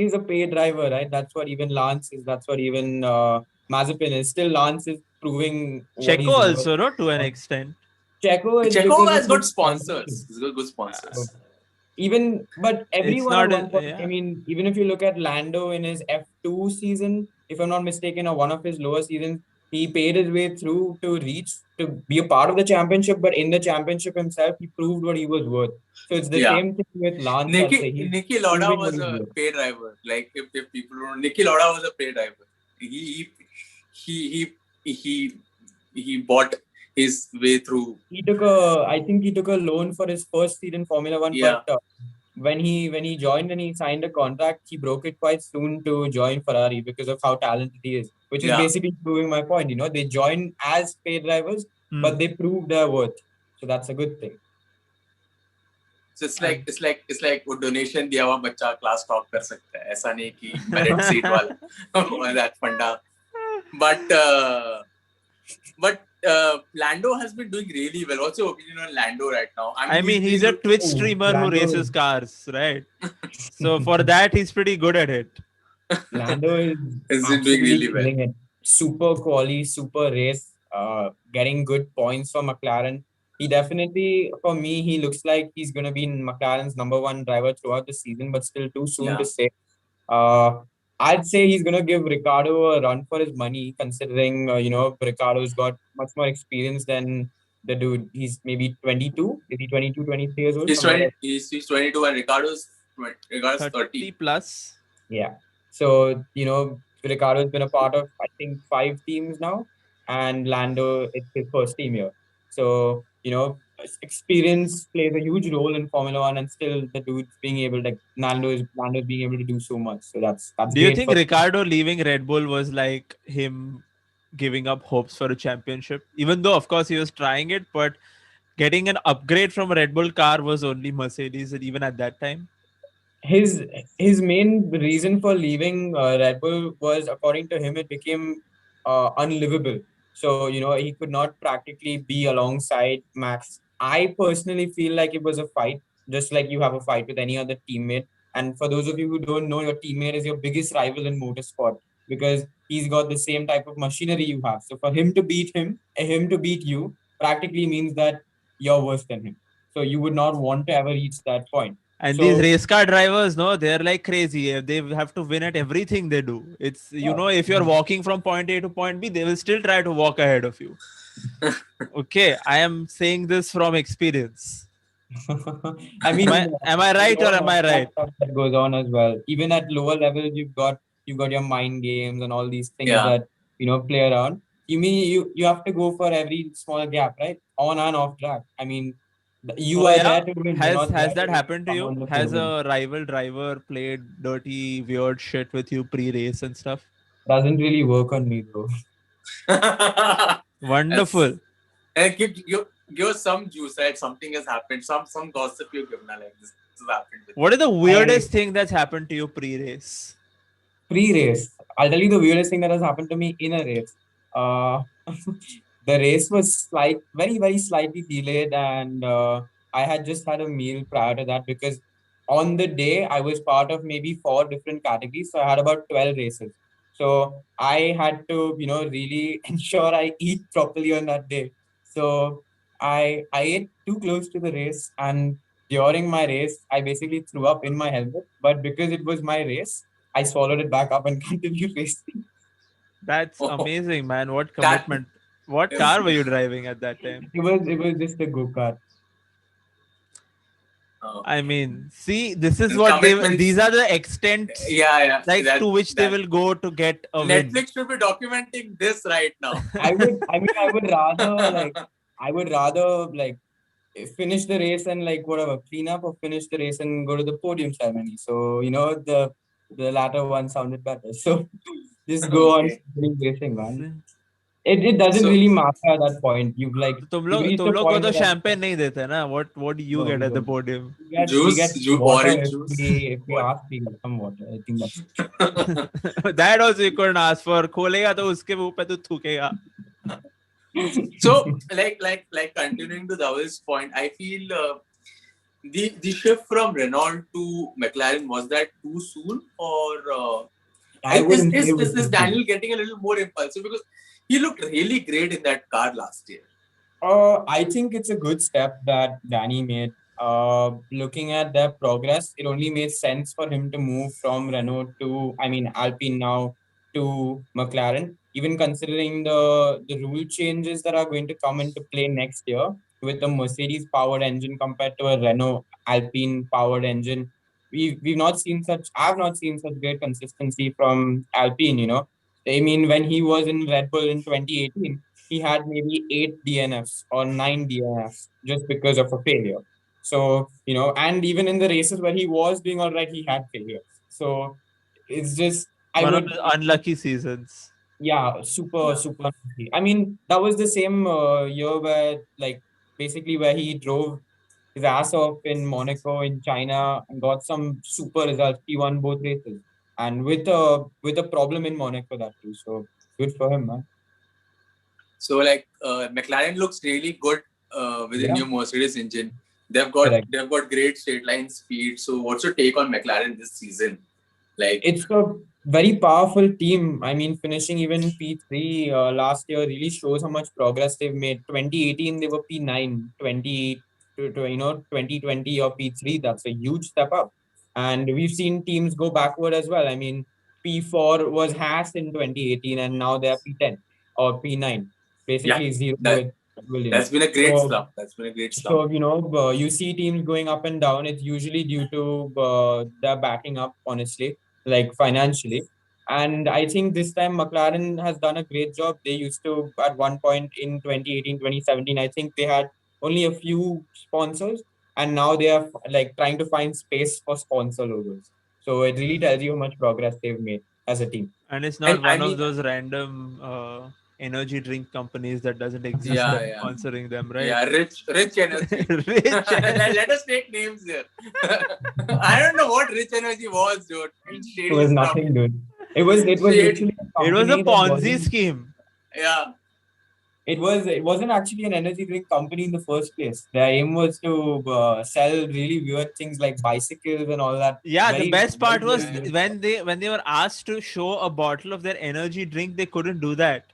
is a paid driver, right? That's what even Lance is. That's what even Mazepin is. Still, Lance is proving. Checo also, no, to an extent. Checo has got sponsors. He's got good sponsors. But everyone. I mean, even if you look at Lando in his F2 season, if I'm not mistaken, or one of his lower seasons, he paid his way through to be a part of the championship, but in the championship himself, he proved what he was worth. So it's the same thing with Lance. Niki Lauda was a paid driver. Like if people don't know, Niki Lauda was a paid driver. He bought his way through. I think he took a loan for his first season in Formula One. Yeah. But when he joined and he signed a contract, he broke it quite soon to join Ferrari because of how talented he is. Which is basically proving my point. You know, they join as paid drivers, but they prove their worth. So that's a good thing. So it's like वो donation दिया हुआ बच्चा class top कर सकता है. ऐसा नहीं कि merit seat वाला that funda. But Lando has been doing really well. What's your opinion on Lando right now? I mean he's a Twitch streamer who races cars, right? So for that, he's pretty good at it. Lando is doing really well. Super quality, super race, getting good points for McLaren. He definitely, for me, he looks like he's going to be McLaren's number one driver throughout the season, but still too soon to say. I'd say he's going to give Ricciardo a run for his money, considering, Ricciardo's got much more experience than the dude. He's maybe 22. Is he 22, 23 years old? He's 22 and Ricciardo's 30 plus. Yeah. So, Ricciardo's been a part of, I think, 5 teams now, and Lando, it's his first team here. So, experience plays a huge role in Formula One, and still the dude's being able to, Lando's being able to do so much. So that's Do you think Ricciardo leaving Red Bull was like him giving up hopes for a championship? Even though, of course, he was trying it, but getting an upgrade from a Red Bull car was only Mercedes, even at that time. His main reason for leaving Red Bull was, according to him, it became unlivable. So, he could not practically be alongside Max. I personally feel like it was a fight, just like you have a fight with any other teammate. And for those of you who don't know, your teammate is your biggest rival in motorsport because he's got the same type of machinery you have. So for him to beat you, practically means that you're worse than him. So you would not want to ever reach that point. And these race car drivers, no, they're like crazy. They have to win at everything they do. It's, if you're walking from point A to point B, they will still try to walk ahead of you. Okay, I am saying this from experience. I mean, am I right or am I right? That goes on as well. Even at lower levels, you've got your mind games and all these things that play around. You mean you have to go for every small gap, right? On and off track. I mean, you are there to win. Has that happened to you? Has a rival driver played dirty, weird shit with you pre-race and stuff? Doesn't really work on me, though. Wonderful. And give us some juice, right? Something has happened. Some gossip you've given, like this has happened. What is the weirdest thing that's happened to you pre-race? Pre-race. I'll tell you the weirdest thing that has happened to me in a race. the race was very, very slightly delayed, and I had just had a meal prior to that because on the day I was part of maybe four different categories, so I had about 12 races. So I had to, really ensure I eat properly on that day. So I ate too close to the race, and during my race, I basically threw up in my helmet. But because it was my race, I swallowed it back up and continued racing. That's Oh, amazing, man. What that. commitment. What car were you driving at that time? It was just a go-kart. I Okay. mean, see, this is And what these commitments. are the extents Yeah, like that to which they that will go to get a win. Netflix should be documenting this right now. I would rather like finish the race and like whatever clean up or finish the race and go to the podium ceremony. So the latter one sounded better. So just go on Okay. racing, man. See? It doesn't So really matter at that point. तो तुम You've लोग reached तुम a लोग को point तो where champagne नहीं देते ना? What do you no, get we at the don't. podium? We get water orange if juice. we What? ask, we get some water. I think that's That also you couldn't ask for. खोलेगा तो उसके मुंह पे तो थूकेगा. So like continuing to Dhaval's point, I feel the shift from Renault to McLaren, was that too soon, or I wouldn't say it was is too soon. Daniel getting a little more impulsive because he looked really great in that car last year? I think it's a good step that Danny made. Looking at their progress, it only made sense for him to move from Renault to, I mean, Alpine now to McLaren. Even considering the rule changes that are going to come into play next year with a Mercedes powered engine compared to a Renault Alpine powered engine, we've not seen such. I've not seen such great consistency from Alpine. I mean, when he was in Red Bull in 2018 he had maybe 8 DNFs or 9 DNFs just because of a failure. So, and even in the races where he was doing all right, he had failures. So it's just, I One of would, the unlucky seasons. yeah, super, Yeah. super unlucky. I mean, that was the same year where, like, basically where he drove his ass off in Monaco in China and got some super results. He won both races. And with a problem in Monaco that too. So good for him, man. So like McLaren looks really good with the Yeah, new Mercedes engine. correct. They've got great straight line speed. So what's your take on McLaren this season? Like It's a very powerful team. I mean, finishing even P3 last year really shows how much progress they've made. 2018, they were P9. 2020 or P3, that's a huge step up. And we've seen teams go backward as well. I mean, P4 was Haas in 2018, and now they're P10 or P9. yeah, Basically, zero that with Williams. that's been a great So slump. That's been a great slump. so, you see teams going up and down. It's usually due to their backing up, honestly, like financially. And I think this time McLaren has done a great job. They used to, at one point in 2018, 2017, I think they had only a few sponsors. And now they are like trying to find space for sponsor logos. So it really tells you how much progress they've made as a team. And it's And not I one of mean, those random energy drink companies that doesn't exist yeah, that's yeah, sponsoring them, right? yeah, rich energy. Rich. Let us take names here. I don't know what rich energy was, dude. It's It shady was stuff. nothing good. It was Shady. literally a It was a company that Ponzi wasn't. scheme. Yeah. It wasn't actually an energy drink company in the first place. Their aim was to sell really weird things like bicycles and all that. Yeah, the Very, best very, part very was Yeah. weird stuff. when they were asked to show a bottle of their energy drink, they couldn't do that.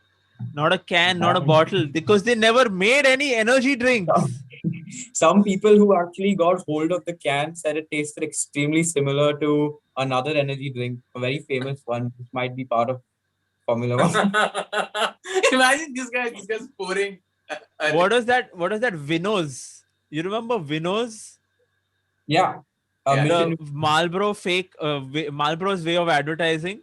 Not a can, not a bottle, because they never made any energy Some, drinks. some people who actually got hold of the can said it tasted extremely similar to another energy drink, a very famous one, which might be part of Formula One. Imagine this guy's pouring. What was that? What was that? Vinos. You remember Vinos? Yeah, Yeah, yeah. The Mission Marlboro fake, Marlboro's way of advertising,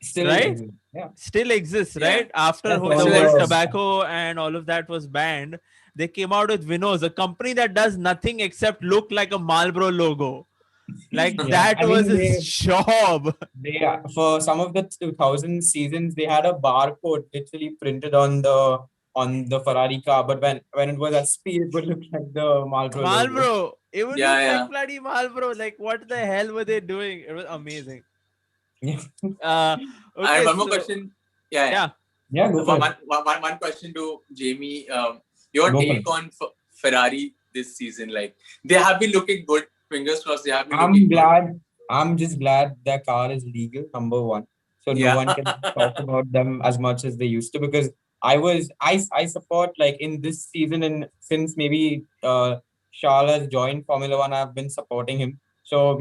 still right? exists. Yeah, Still exists, Yeah. right? After that's the all Still whole exists. tobacco and all of that was banned, they came out with Vinos, a company that does nothing except look like a Marlboro logo. Like yeah. that I was mean, his job. they for some of the 2000 seasons they had a barcode literally printed on the Ferrari car, but when it was at speed, it would look like the Marlboro logo. Marlboro. It would Yeah, look like yeah. bloody Marlboro. Like what the hell were they doing? It was amazing. Yeah. Uh, And okay, one more so question. Yeah, yeah. yeah. Yeah, go for it. One question to Jamie. Your Go for it. take on Ferrari this season? Like they have been looking good. Fingers crossed, they have been I'm looking good. glad. I'm just glad their car is legal, number one. So no Yeah. one can talk about them as much as they used to, because I support, like, in this season, and since maybe Charles has joined Formula One, I've been supporting him. So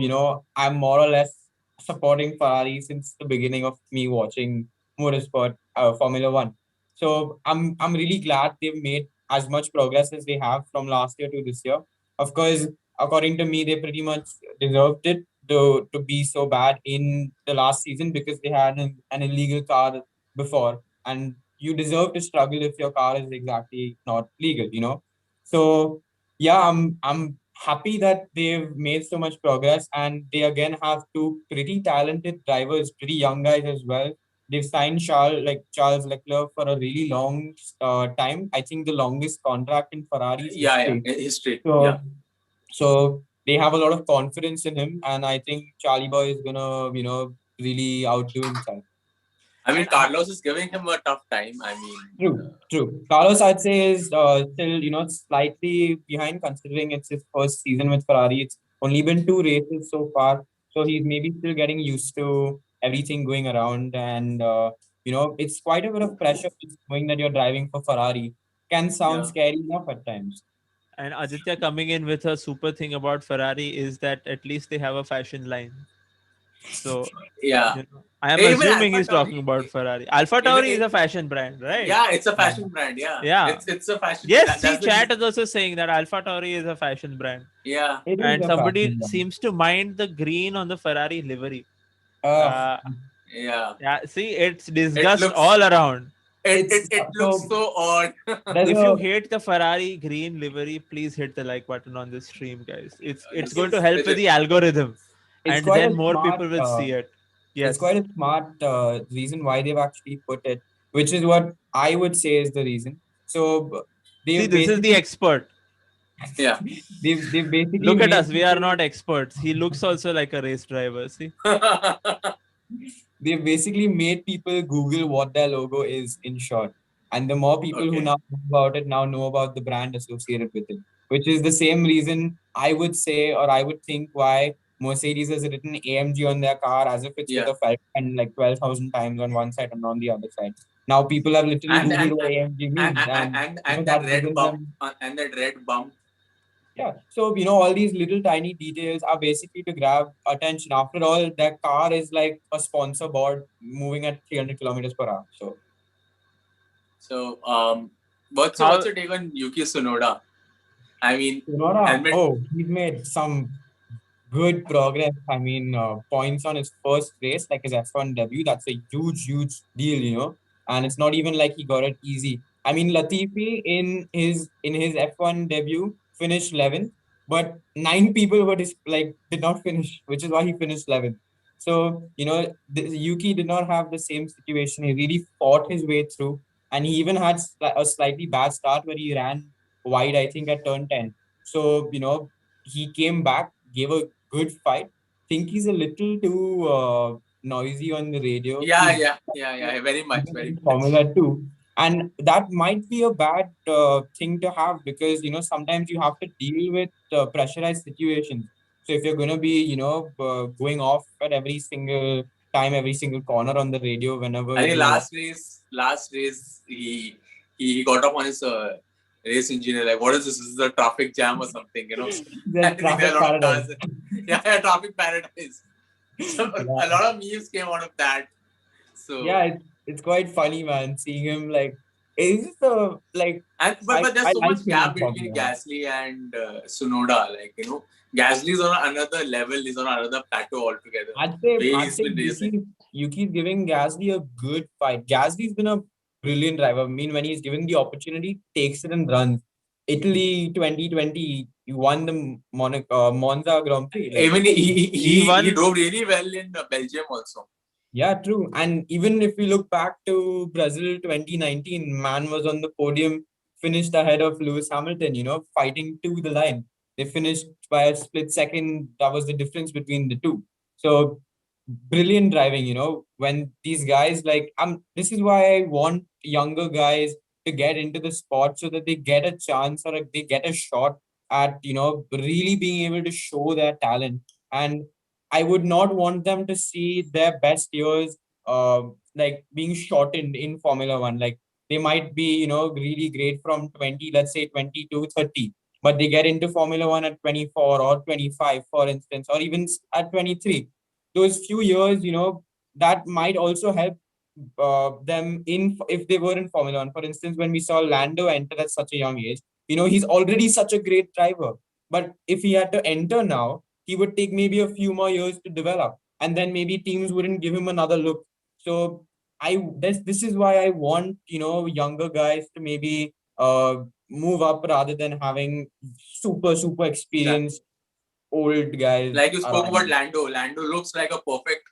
I'm more or less supporting Ferrari since the beginning of me watching motorsport, Formula One. So I'm really glad they've made as much progress as they have from last year to this year. Of course, according to me, they pretty much deserved it to be so bad in the last season, because they had an illegal car before, and you deserve to struggle if your car is exactly not legal. So yeah, I'm happy that they've made so much progress, and they again have two pretty talented drivers, pretty young guys as well. They've signed Charles Leclerc for a really long time. I think the longest contract in Ferrari's Yeah. history. History. Yeah. So they have a lot of confidence in him, and I think Charlie Boy is gonna, really outdo himself. I mean, And Carlos is giving him a tough time. I mean, True. Carlos, I'd say, is still, slightly behind, considering it's his first season with Ferrari. It's only been two races so far, so he's maybe still getting used to everything going around, and it's quite a bit of pressure just knowing that you're driving for Ferrari. Can sound yeah. scary enough at times. and Aditya coming in with a super thing about Ferrari is that at least they have a fashion line. So, Yeah. I am Even assuming Alpha he's talking Tauri. about Ferrari. Alpha Even Tauri is a fashion brand, right? yeah, it's a Yeah. fashion brand. Yeah. Yeah. It's a fashion. Yes, see, That's the chat reason. is also saying that Alpha Tauri is a fashion brand. Yeah. It is And a somebody fashion brand. seems to mind the green on the Ferrari livery. Uh, Uh, Yeah. yeah, see, it's It disgust looks all around. it's it looks so so odd. there's If you a hate the Ferrari green livery, please hit the like button on this stream, guys. It's This going to is help with legit. the algorithm, it's and quite a then more smart people will see it. it's Yes. quite a smart reason why they've actually put it, which is what I would say is the reason. So See, they've this is the basically expert. Yeah. they've basically Look at made us. We are people not experts. He looks also like a race driver. See. they've basically made people Google what their logo is, in short. And the more people who Okay. now know about it now know about the brand associated with it, which is the same reason I would say, or I would think, why Mercedes has written AMG on their car as if it's with Yeah. a Falcon like 12,000 times on one side and on the other side. Now people have literally And Googled and what AMG means, and and that that red gives bump them. and that red bump. Yeah. So, all these little tiny details are basically to grab attention. After all, that car is like a sponsor board moving at 300 kilometers per hour. So, So what's How your take on Yuki Tsunoda? I mean, Sonora, helmet. he's made some good progress. I mean, points on his first race, like his F1 debut, that's a huge, huge deal. And it's not even like he got it easy. I mean, Latifi in his F1 debut finished 11th, but nine people did not finish, which is why he finished 11th. So, Yuki did not have the same situation. He really fought his way through, and he even had a slightly bad start where he ran wide, I think, at turn 10. So, he came back, gave a good fight. Think he's a little too noisy on the radio. Yeah, He's yeah, yeah, yeah. Very much, even very in much. Formula 2. And that might be a bad thing to have, because, sometimes you have to deal with pressurized situations. So if you're going to be, going off at every single time, every single corner on the radio, whenever I think you want. last race, he got up on his race engineer like, what is this? This is a traffic jam or something, you know? I The think there are traffic a lot of paradise. cars. Yeah, yeah, traffic paradise. So a Yeah. lot of memes came out of that. So Yeah, it's quite funny, man, seeing him like. It's just like and I but there's I so like much him gap in between Formula One. Gasly and Sunoda. Like Gasly's on another level. He's on another plateau altogether. I'd say Way I'd he's say been racing. Yuki's giving Gasly a good fight. Gasly's been a brilliant driver. I mean, when he's given the opportunity, takes it and runs. Italy 2020, he won the Monza Grand Prix. Like, Even he he won. drove really well in Belgium also. yeah, true. And even if we look back to Brazil 2019, man was on the podium, finished ahead of Lewis Hamilton, fighting to the line. They finished by a split second. That was the difference between the two. So brilliant driving, when these guys like this is why I want younger guys to get into the sport so that they get a chance or they get a shot at really being able to show their talent. And I would not want them to see their best years like being shortened in Formula One. Like they might be really great from 20, let's say 20 to 30, but they get into Formula One at 24 or 25, for instance, or even at 23. Those few years, that might also help them in if they were in Formula One. For instance, when we saw Lando enter at such a young age, he's already such a great driver. But if he had to enter now, he would take maybe a few more years to develop, and then maybe teams wouldn't give him another look. So this is why I want younger guys to maybe move up rather than having super experienced old guys Like you spoke about around. Lando. Lando looks like a perfect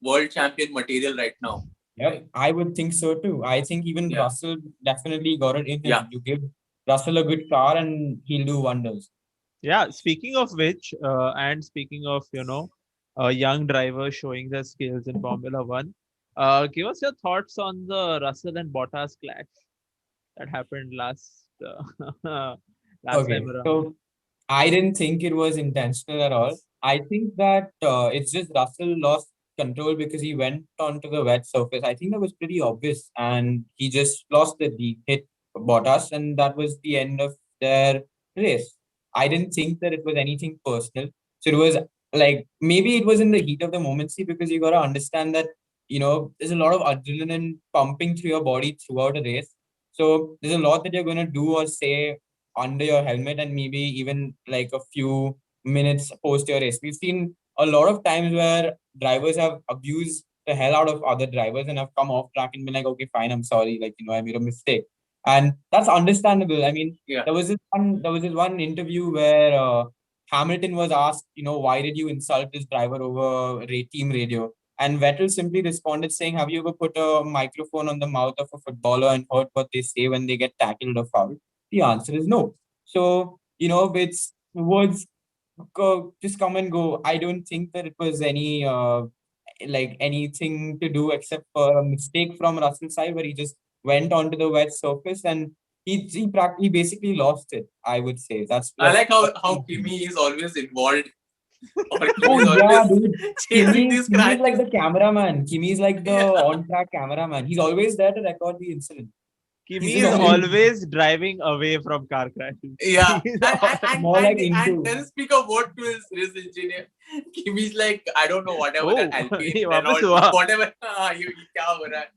world champion material right now. Yeah, I would think so too. I think even Yeah. Russell definitely got it in Yeah. him. You give Russell a good car and he'll do wonders. Yeah, speaking of which, and speaking of, young drivers showing their skills in Formula One, give us your thoughts on the Russell and Bottas clash that happened last Okay, time around. so I didn't think it was intentional at all. I think that it's just Russell lost control because he went onto the wet surface. I think that was pretty obvious, and he just lost the lead, hit Bottas, and that was the end of their race. I didn't think that it was anything personal. So it was like maybe it was in the heat of the moment, see, because you got to understand that there's a lot of adrenaline pumping through your body throughout a race. So there's a lot that you're going to do or say under your helmet and maybe even like a few minutes post your race. We've seen a lot of times where drivers have abused the hell out of other drivers and have come off track and been like, okay, fine, I'm sorry, like I made a mistake. And that's understandable. I mean, Yeah. there was this one interview where Hamilton was asked, why did you insult this driver over team radio? And Vettel simply responded saying, have you ever put a microphone on the mouth of a footballer and heard what they say when they get tackled or fouled? The answer is no. So, it's words just come and go. I don't think that it was any like anything to do except for a mistake from Russell's side where he just went onto the wet surface and he basically lost it. I would say I that's like how Kimi is always involved, or Kimi oh is yeah, always dude. chasing these Kimi is like crashes. the cameraman. Kimi is like the Yeah. on-track cameraman. He's always there to record the incident. He's Kimi just is always always driving away from car crashes. Yeah, He's and al- and and, more like and, and into. then speak of what to his engineer. Kimi's like, I don't know, whatever that oh, Alpine ये वापस Renault, हुआ. whatever. ये क्या हो रहा है?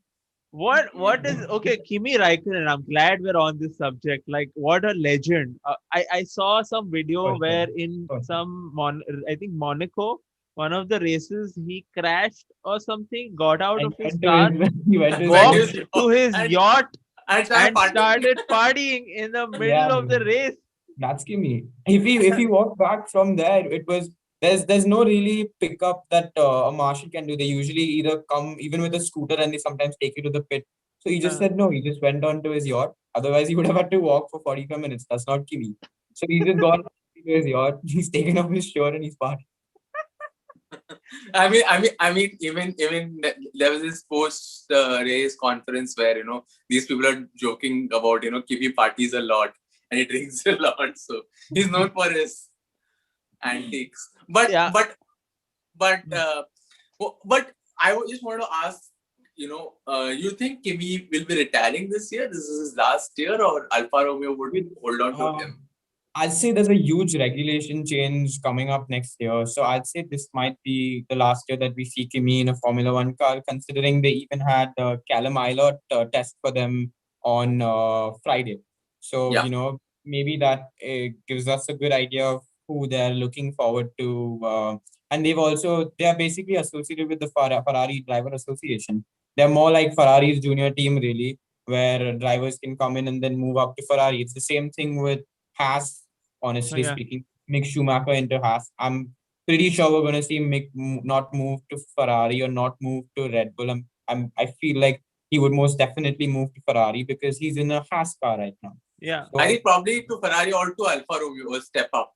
What is okay? Kimi Raikkonen. I'm glad we're on this subject. Like, what a legend! I saw some video For sure. where in For sure. I think Monaco, one of the races he crashed or something, got out And of his he went to car, his he went to his Went to home. walked his to his and yacht, and started and partying. started partying in the Yeah, middle of the dude. race. That's Kimi. If he walked back from there, it was there's no really pickup that a marshal can do. They usually either come even with a scooter and they sometimes take you to the pit. So he just Uh, said no. He just went on to his yacht. Otherwise, he would have had to walk for 45 minutes. That's not Kimi. So he's just gone to his yacht. He's taken off his shirt and he's partying. Even there was this post race conference where these people are joking about Kimi parties a lot and he drinks a lot, so he's known for his antics. But yeah. but but but I just want to ask, you think Kimi will be retiring this year? This is his last year, or Alfa Romeo would With hold on to him? I'd say there's a huge regulation change coming up next year. So I'd say this might be the last year that we see Kimi in a Formula One car, considering they even had Callum Ilott test for them on Friday. So, Yeah. maybe that gives us a good idea of who they're looking forward to. And they are basically associated with the Ferrari Driver Association. They're more like Ferrari's junior team, really, where drivers can come in and then move up to Ferrari. It's the same thing with Haas, honestly Yeah. speaking, Mick Schumacher into Haas. I'm pretty sure we're going to see Mick not move to Ferrari or not move to Red Bull. I feel like he would most definitely move to Ferrari because he's in a Haas car right now. Yeah. I So think probably to Ferrari or to Alfa Romeo, a step up.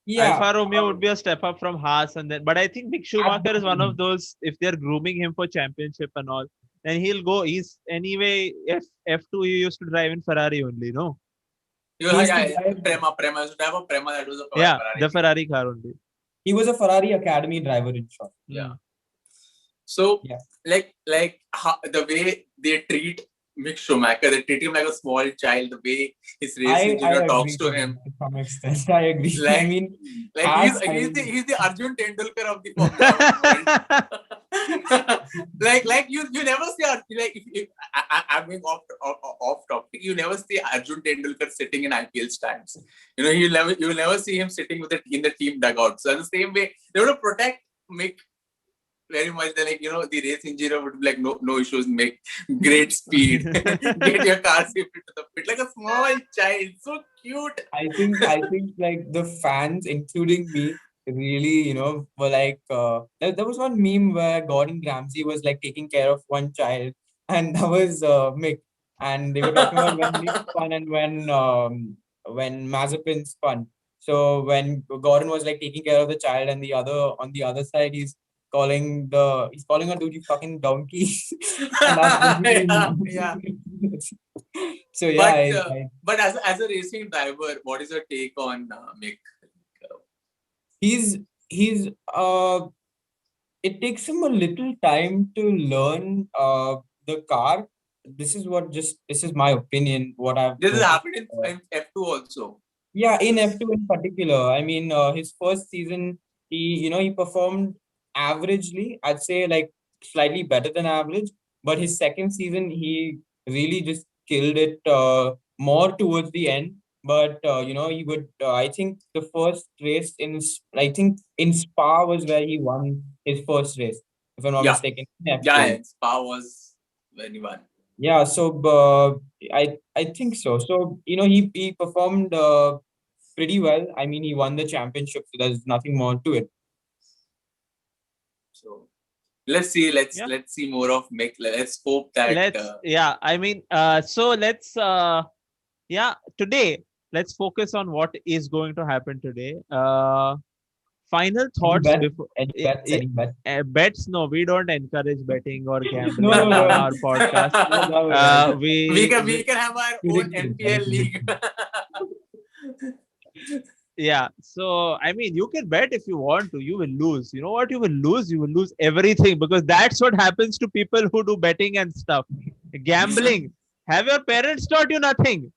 Yeah, Alfa Romeo would be a step up from Haas, and then, but I think Mick at Schumacher the is one of moment. those. If they're grooming him for championship and all, then he'll go. He's anyway F2. He used to drive in Ferrari only, no? He used to Yeah. drive. Prema. I used to have a Prema that was a Yeah, Ferrari the team. Ferrari car only. He was a Ferrari Academy driver in short. Yeah. Mm. So, Yeah. like how, the way they treat Mick Schumacher, they treat him like a small child. The way his race I engineer talks agree to to him, that to some extent. I agree. I like mean, like as I he's the Arjun Tendulkar of the Formula One world. like you never see like if I'm going off topic. You never see Arjun Tendulkar sitting in IPL stands. You will never see him sitting with in the team dugout. So in the same way, they want to protect Mick very much. They're like, the race engineer would be like, no issues, make great speed, get your car safely to the pit, like a small child, so cute. I think like the fans, including me, really, were like there was one meme where Gordon Ramsay was like taking care of one child, and that was Mick, and they were talking about when Mick spun and when Mazepin spun. So when Gordon was like taking care of the child, and the other on the other side, he's calling a dude, "You fucking donkey," and that's Yeah. so yeah, But as a racing driver, what is your take on Mick? he's he's it takes him a little time to learn the car. This is my opinion, what I've This has noticed. happened in F2 also. Yeah, in F2 in particular. I mean, his first season, he performed averagely. I'd say like slightly better than average. But his second season, he really just killed it more towards the end. But he would. I think the first race I think in Spa was where he won his first race, if I'm not Yeah. mistaken. In Yeah, F2. Spa was when he won. Yeah, so I think so. So he performed pretty well. I mean, he won the championship, so there's nothing more to it. So let's see. Yeah. Let's see more of Mick. Let's hope that. Yeah. I mean, so let's today let's focus on what is going to happen today. Final Any thoughts bet? before Any bets? Any bet? bets. No, we don't encourage betting or No, gambling no, on no. our podcast. we We can have our own Prediction, NPL league. yeah. So I mean, you can bet if you want to. You will lose. You know what? You will lose. You will lose everything, because that's what happens to people who do betting and stuff. Gambling. Have your parents taught you nothing?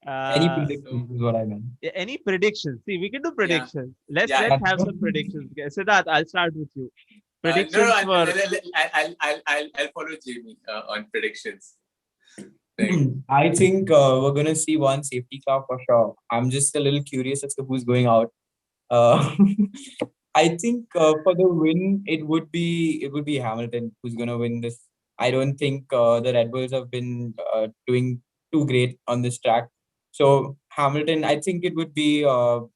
Any Uh, predictions is what I meant. any predictions? See, we can do predictions. Let's Yeah. let's have some predictions. Okay, Siddharth, I'll start with you. No, Predictions for I'll follow Jamie on predictions. Right. I think we're gonna see one safety car for sure. I'm just a little curious as to who's going out. Uh, I think for the win, it would be Hamilton who's gonna win this. I don't think the Red Bulls have been doing too great on this track. So Hamilton, I think it would be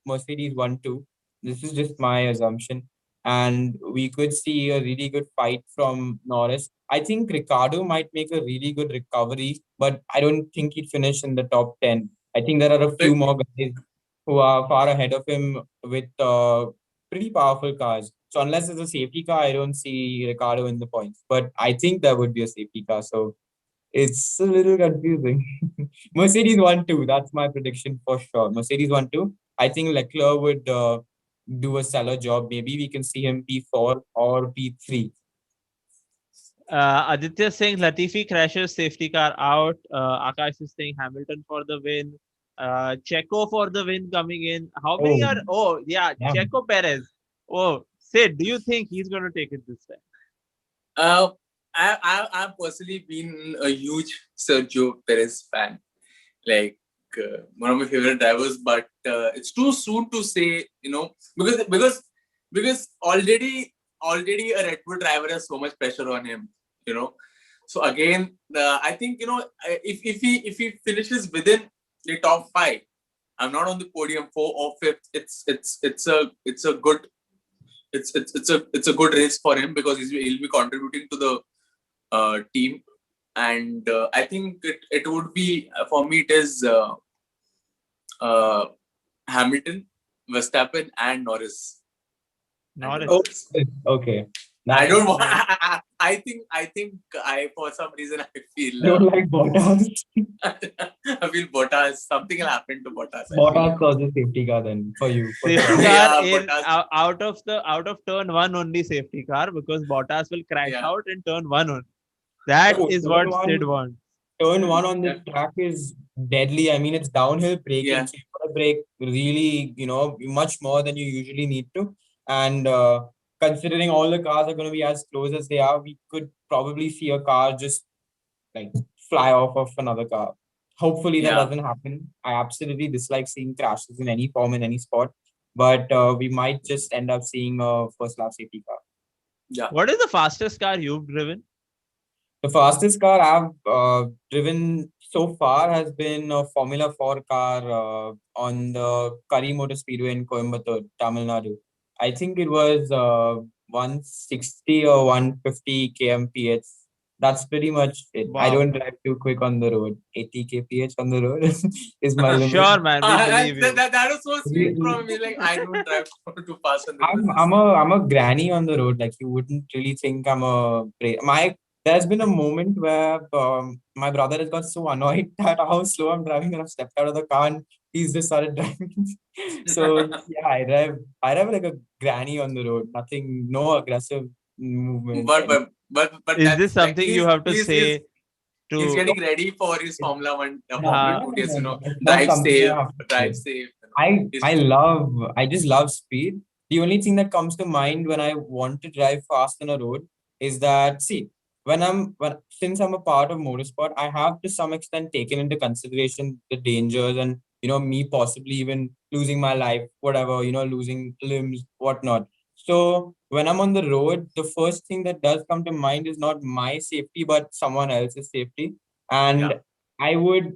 Mercedes 1-2. This is just my assumption, and we could see a really good fight from Norris. I think Ricardo might make a really good recovery, but I don't think he'd finish in the top 10. I think there are a few more guys who are far ahead of him with pretty powerful cars. So unless it's a safety car, I don't see Ricardo in the points. But I think there would be a safety car. So it's a little confusing. Mercedes 1-2. That's my prediction for sure. Mercedes 1-2. I think Leclerc would do a stellar job. Maybe we can see him P4 or P3. Aditya saying Latifi crashes, safety car out. Akash is saying Hamilton for the win. Checo for the win coming in. How many Oh, are? Oh, yeah, yeah. Checo Perez. Oh, Sid, do you think he's going to take it this time? I've personally been a huge Sergio Perez fan, like one of my favorite drivers. But it's too soon to say, because already a Red Bull driver has so much pressure on him, So again, I think if he finishes within the top 5, I'm not on the podium, 4th or 5th. It's a good race for him, because he'll be contributing to the team, and I think it would be, for me, it is Hamilton, Verstappen, and Norris. Norris. Oh, okay. I That's don't want. I think for some reason I feel. don't like Bottas. I feel Bottas. Something will happen to Bottas. I Bottas feel. causes safety car then for you. For Safety sure. car Yeah, in Bottas. out of turn one only safety car, because Bottas will crash Yeah. out in turn one only. That Oh, is turn what one. Sid wants. Turn one on Yeah. this track is deadly. I mean, it's downhill braking, Yeah. so you gotta brake really, much more than you usually need to. And considering all the cars are going to be as close as they are, we could probably see a car just like fly off of another car. Hopefully that Yeah. doesn't happen. I absolutely dislike seeing crashes in any form, in any sport, but we might just end up seeing a first lap safety car. Yeah. What is the fastest car you've driven? The fastest car I've driven so far has been a Formula 4 car on the Curry Motor Speedway in Coimbatore, Tamil Nadu. I think it was 160 or 150 kmph. That's pretty much it. I Wow. don't drive too quick on the road. 80 kmph on the road is my limit. Sure, man. We believe you. That was so sweet from me. Like, I don't drive too fast on the road. I'm a granny on the road. Like you wouldn't really think I'm a there's been a moment where my brother has got so annoyed at how slow I'm driving that I've stepped out of the car and he's just started driving. So yeah, I drive like a granny on the road. Nothing, no aggressive movement. But Is that's this like something you have to say he's to? getting ready for his Formula 1, Uh, Formula 2 days, It's not drive something safe, I have to drive do. safe. I just love speed. The only thing that comes to mind when I want to drive fast on a road is that, see, since I'm a part of motorsport, I have to some extent taken into consideration the dangers and me possibly even losing my life, whatever, losing limbs, whatnot. So when I'm on the road, the first thing that does come to mind is not my safety, but someone else's safety. And Yeah. I would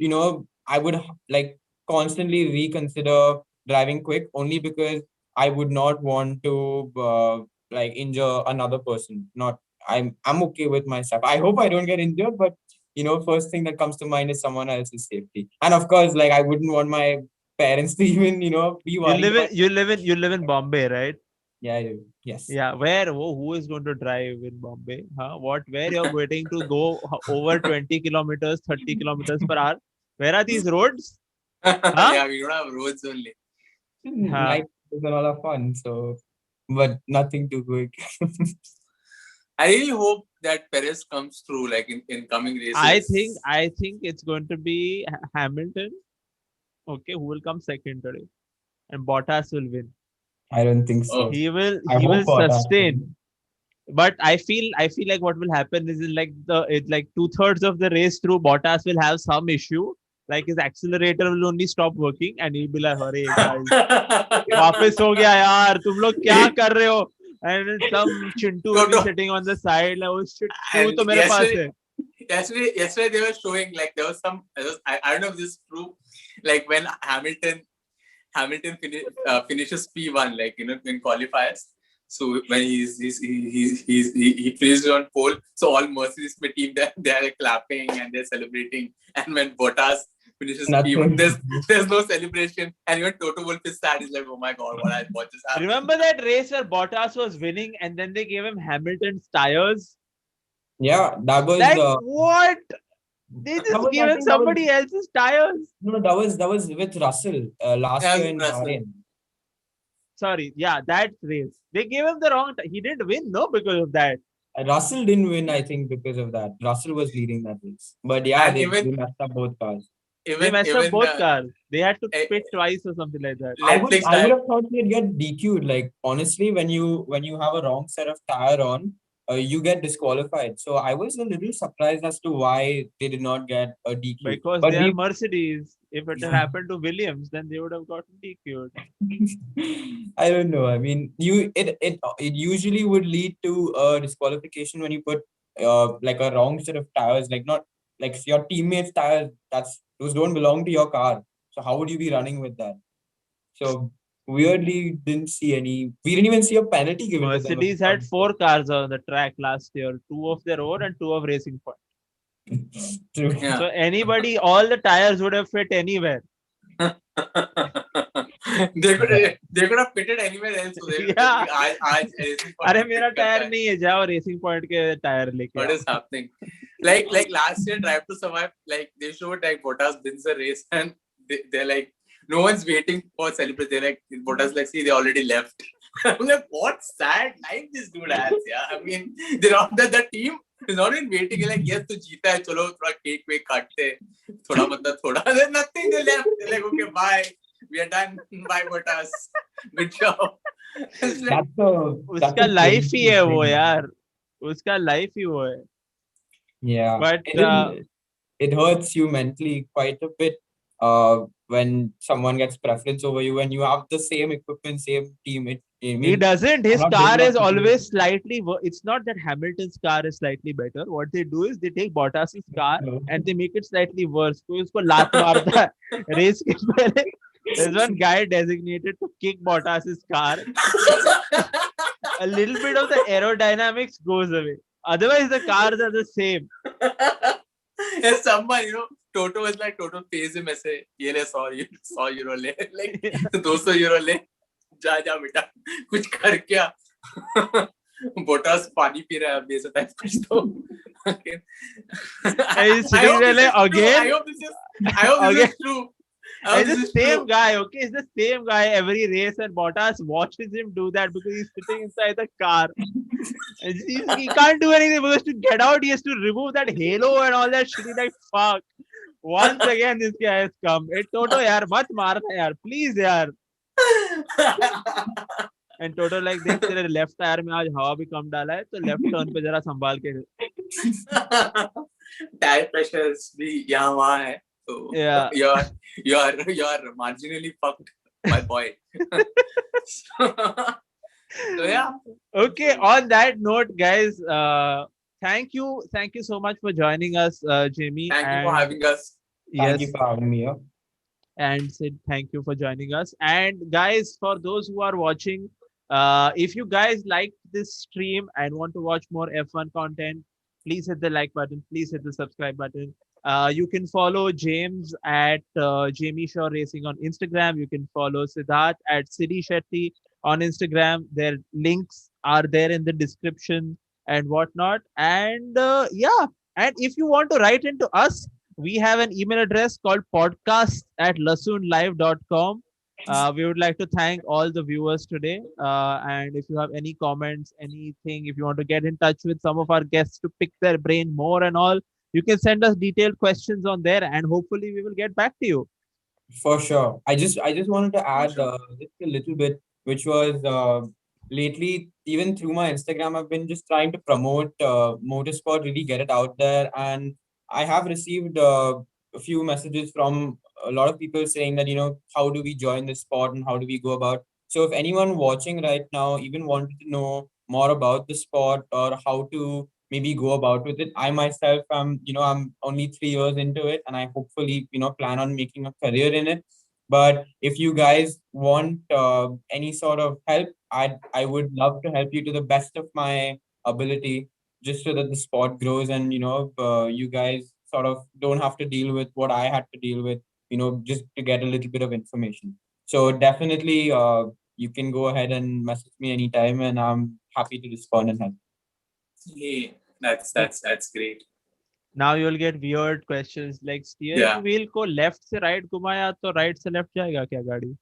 like constantly reconsider driving quick only because I would not want to like injure another person. Not I'm okay with myself. I hope I don't get injured, but first thing that comes to mind is someone else's safety. And of course, like I wouldn't want my parents to even be worried about. you live in Bombay, right? Yeah, yes. Yeah. Where? Who is going to drive in Bombay? Huh? Where you're waiting to go over 20 kilometers, 30 kilometers per hour? Where are these roads? Huh? Yeah, we don't have roads only. Huh. Night is a lot of fun, so but nothing too quick. I really hope that Perez comes through, like in coming races. I think it's going to be Hamilton. Okay, who will come second today, and Bottas will win. I don't think so. Oh. I He will hope Bottas sustain. But I feel like what will happen is like it's like 2/3 of the race through, Bottas will have some issue. Like his accelerator will only stop working, and he'll be like, "Hey guys, वापस हो गया यार, तुम लोग क्या कर रहे हो?" And then some chintu will be sitting on the side like, "Oh shit, तू And तो मेरे पास है." yesterday they were showing, like, there was some, I don't know if this is true, like when Hamilton finishes P1, like in qualifiers. So when he finished on pole, so all Mercedes team they're clapping and they're celebrating. And when Bottas finishes P1, there's no celebration, and even Toto Wolff is sad. He's like, oh my god, what just happened? Remember that race where Bottas was winning, and then they gave him Hamilton's tires? Yeah, that was Like what? They just gave him somebody else's tires. No, that was with Russell last year in Bahrain. Sorry, yeah, that race. They gave him the wrong. He didn't win, no, because of that. Russell didn't win, I think, because of that. Russell was leading that race, but yeah, they messed up both cars. They messed up both cars. They had to pit twice or something like that. I would have thought they'd get DQ'd. Like honestly, when you have a wrong set of tire on, you get disqualified. So I was a little surprised as to why they did not get a DQ. Because they are Mercedes. If it had happened to Williams, then they would have gotten DQ'd. I don't know. I mean, it usually would lead to a disqualification when you put like a wrong set of tires, like not like your teammates' tires. Those don't belong to your car. So how would you be running with that? So weirdly, we didn't even see a penalty given to them. Mercedes had 4 cars on the track last year, 2 of their own and 2 of Racing Point. True. Yeah. So all the tires would have fit anywhere. they could have pitted anywhere else. So they Yeah. आज racing point अरे पे मेरा pit करता tyre है. नहीं है, जाओ racing point के टायर लेके What आओ. is happening? Like last year, Drive to Survive, like they showed like Bottas wins the race and they're like, no one's waiting for celebration. They're like, Bottas like, see, they already left. I'm like, what sad life this dude has, yeah. I mean, they're not the team is not even waiting. They're like, yes, to jeeta hai, chalo, thoda cake wake katte, thoda matlab thoda. There's nothing. They left. They're like, okay, bye. We are done. Bye, Bottas. Good job. It's like, उसका life ही है वो यार, उसका life ही वो है. Yeah, But it hurts you mentally quite a bit when someone gets preference over you, when you have the same equipment, same team. he doesn't. His I'm not car big enough is to do always slightly. It's not that Hamilton's car is slightly better. What they do is they take Bottas's car it. and they make it slightly worse. कोई उसको लात मारता है race के पहले. There's one guy designated to kick Bottas's car. A little bit of the aerodynamics goes away. Otherwise, the cars are the same. Yes, someone, Toto was like, Toto pays him ऐसे, ये ले 100 euro ले, like 200 euro ले, जा बेटा, कुछ कर क्या? Bottas पानी पी रहा है अब ये सब टाइप कुछ तो. Okay. He's sitting there like, again. I hope this is true. It's the same guy, okay? It's the same guy every race, and Bottas watches him do that because he's sitting inside the car. And he can't do anything because to get out, he has to remove that halo and all that shit. He's like, fuck. Once again, this guy has come. Hey, Toto, yaar, mat marna, yaar. Please, yaar. And Toto like, देख तेरे left tire में आज हवा भी कम डाला है, तो left turn पे जरा संभाल के. Tire pressures भी यहाँ वहाँ है. So yeah, you're marginally fucked, my boy. So yeah. Okay. On that note, guys, thank you so much for joining us, Jamie. Thank you for having us. Thank Yes, you for having me here. and Sid, thank you for joining us. And guys, for those who are watching, if you guys like this stream and want to watch more F1 content, please hit the like button. Please hit the subscribe button. You can follow James at Jamie Shaw Racing on Instagram. You can follow Siddharth at Siddhi Shetty on Instagram. Their links are there in the description and whatnot. And yeah, and if you want to write into us, we have an email address called podcast@lasoonlive.com. We would like to thank all the viewers today. And if you have any comments, anything, if you want to get in touch with some of our guests to pick their brain more and all, you can send us detailed questions on there, and hopefully we will get back to you. For sure. I just wanted to add just a little bit, which was lately, even through my Instagram, I've been just trying to promote motorsport, really get it out there. And I have received a few messages from a lot of people saying that, how do we join this sport and how do we go about? So if anyone watching right now even wanted to know more about the sport or how to maybe go about with it, I myself I'm only 3 years into it, and I hopefully plan on making a career in it. But if you guys want any sort of help, I would love to help you to the best of my ability, just so that the sport grows and you guys sort of don't have to deal with what I had to deal with, just to get a little bit of information. So definitely you can go ahead and message me anytime, and I'm happy to respond and help. Yeah, that's great. Now you'll get weird questions like steering wheel को left से right घुमाया तो right से left जाएगा क्या गाड़ी?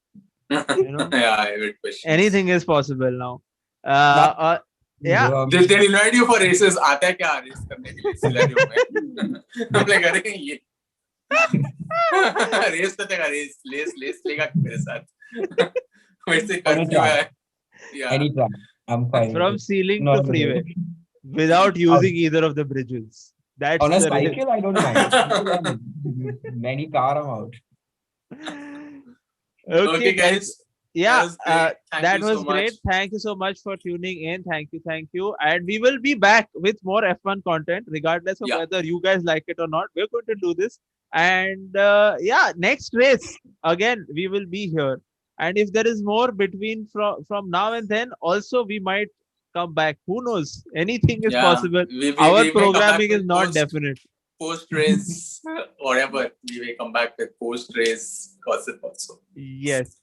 Yeah, weird questions. Anything is possible now. Yeah. They'll invite you for races. आता है क्या race करने के लिए सिलेरियो में? हम लोग करेंगे ये. Race तो तेरा race लेगा मेरे साथ. वैसे करते हुए. Yeah. Anytime. I'm fine. From ceiling to freeway, without using either of the bridges. That's on a cycle, I don't mind. Many car I'm out. Okay, guys. Yeah, that was so great. Thank you so much for tuning in. Thank you. And we will be back with more F1 content, regardless of whether you guys like it or not. We're going to do this. And next race, again, we will be here. And if there is more between from now and then, also we might come back. Who knows? Anything is possible. Our programming is not definite. post race, whatever. We may come back with post race gossip also. Yes.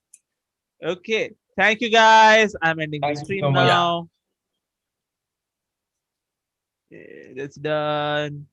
Okay. Thank you guys. I'm ending the Thank you stream so much. now. It's done.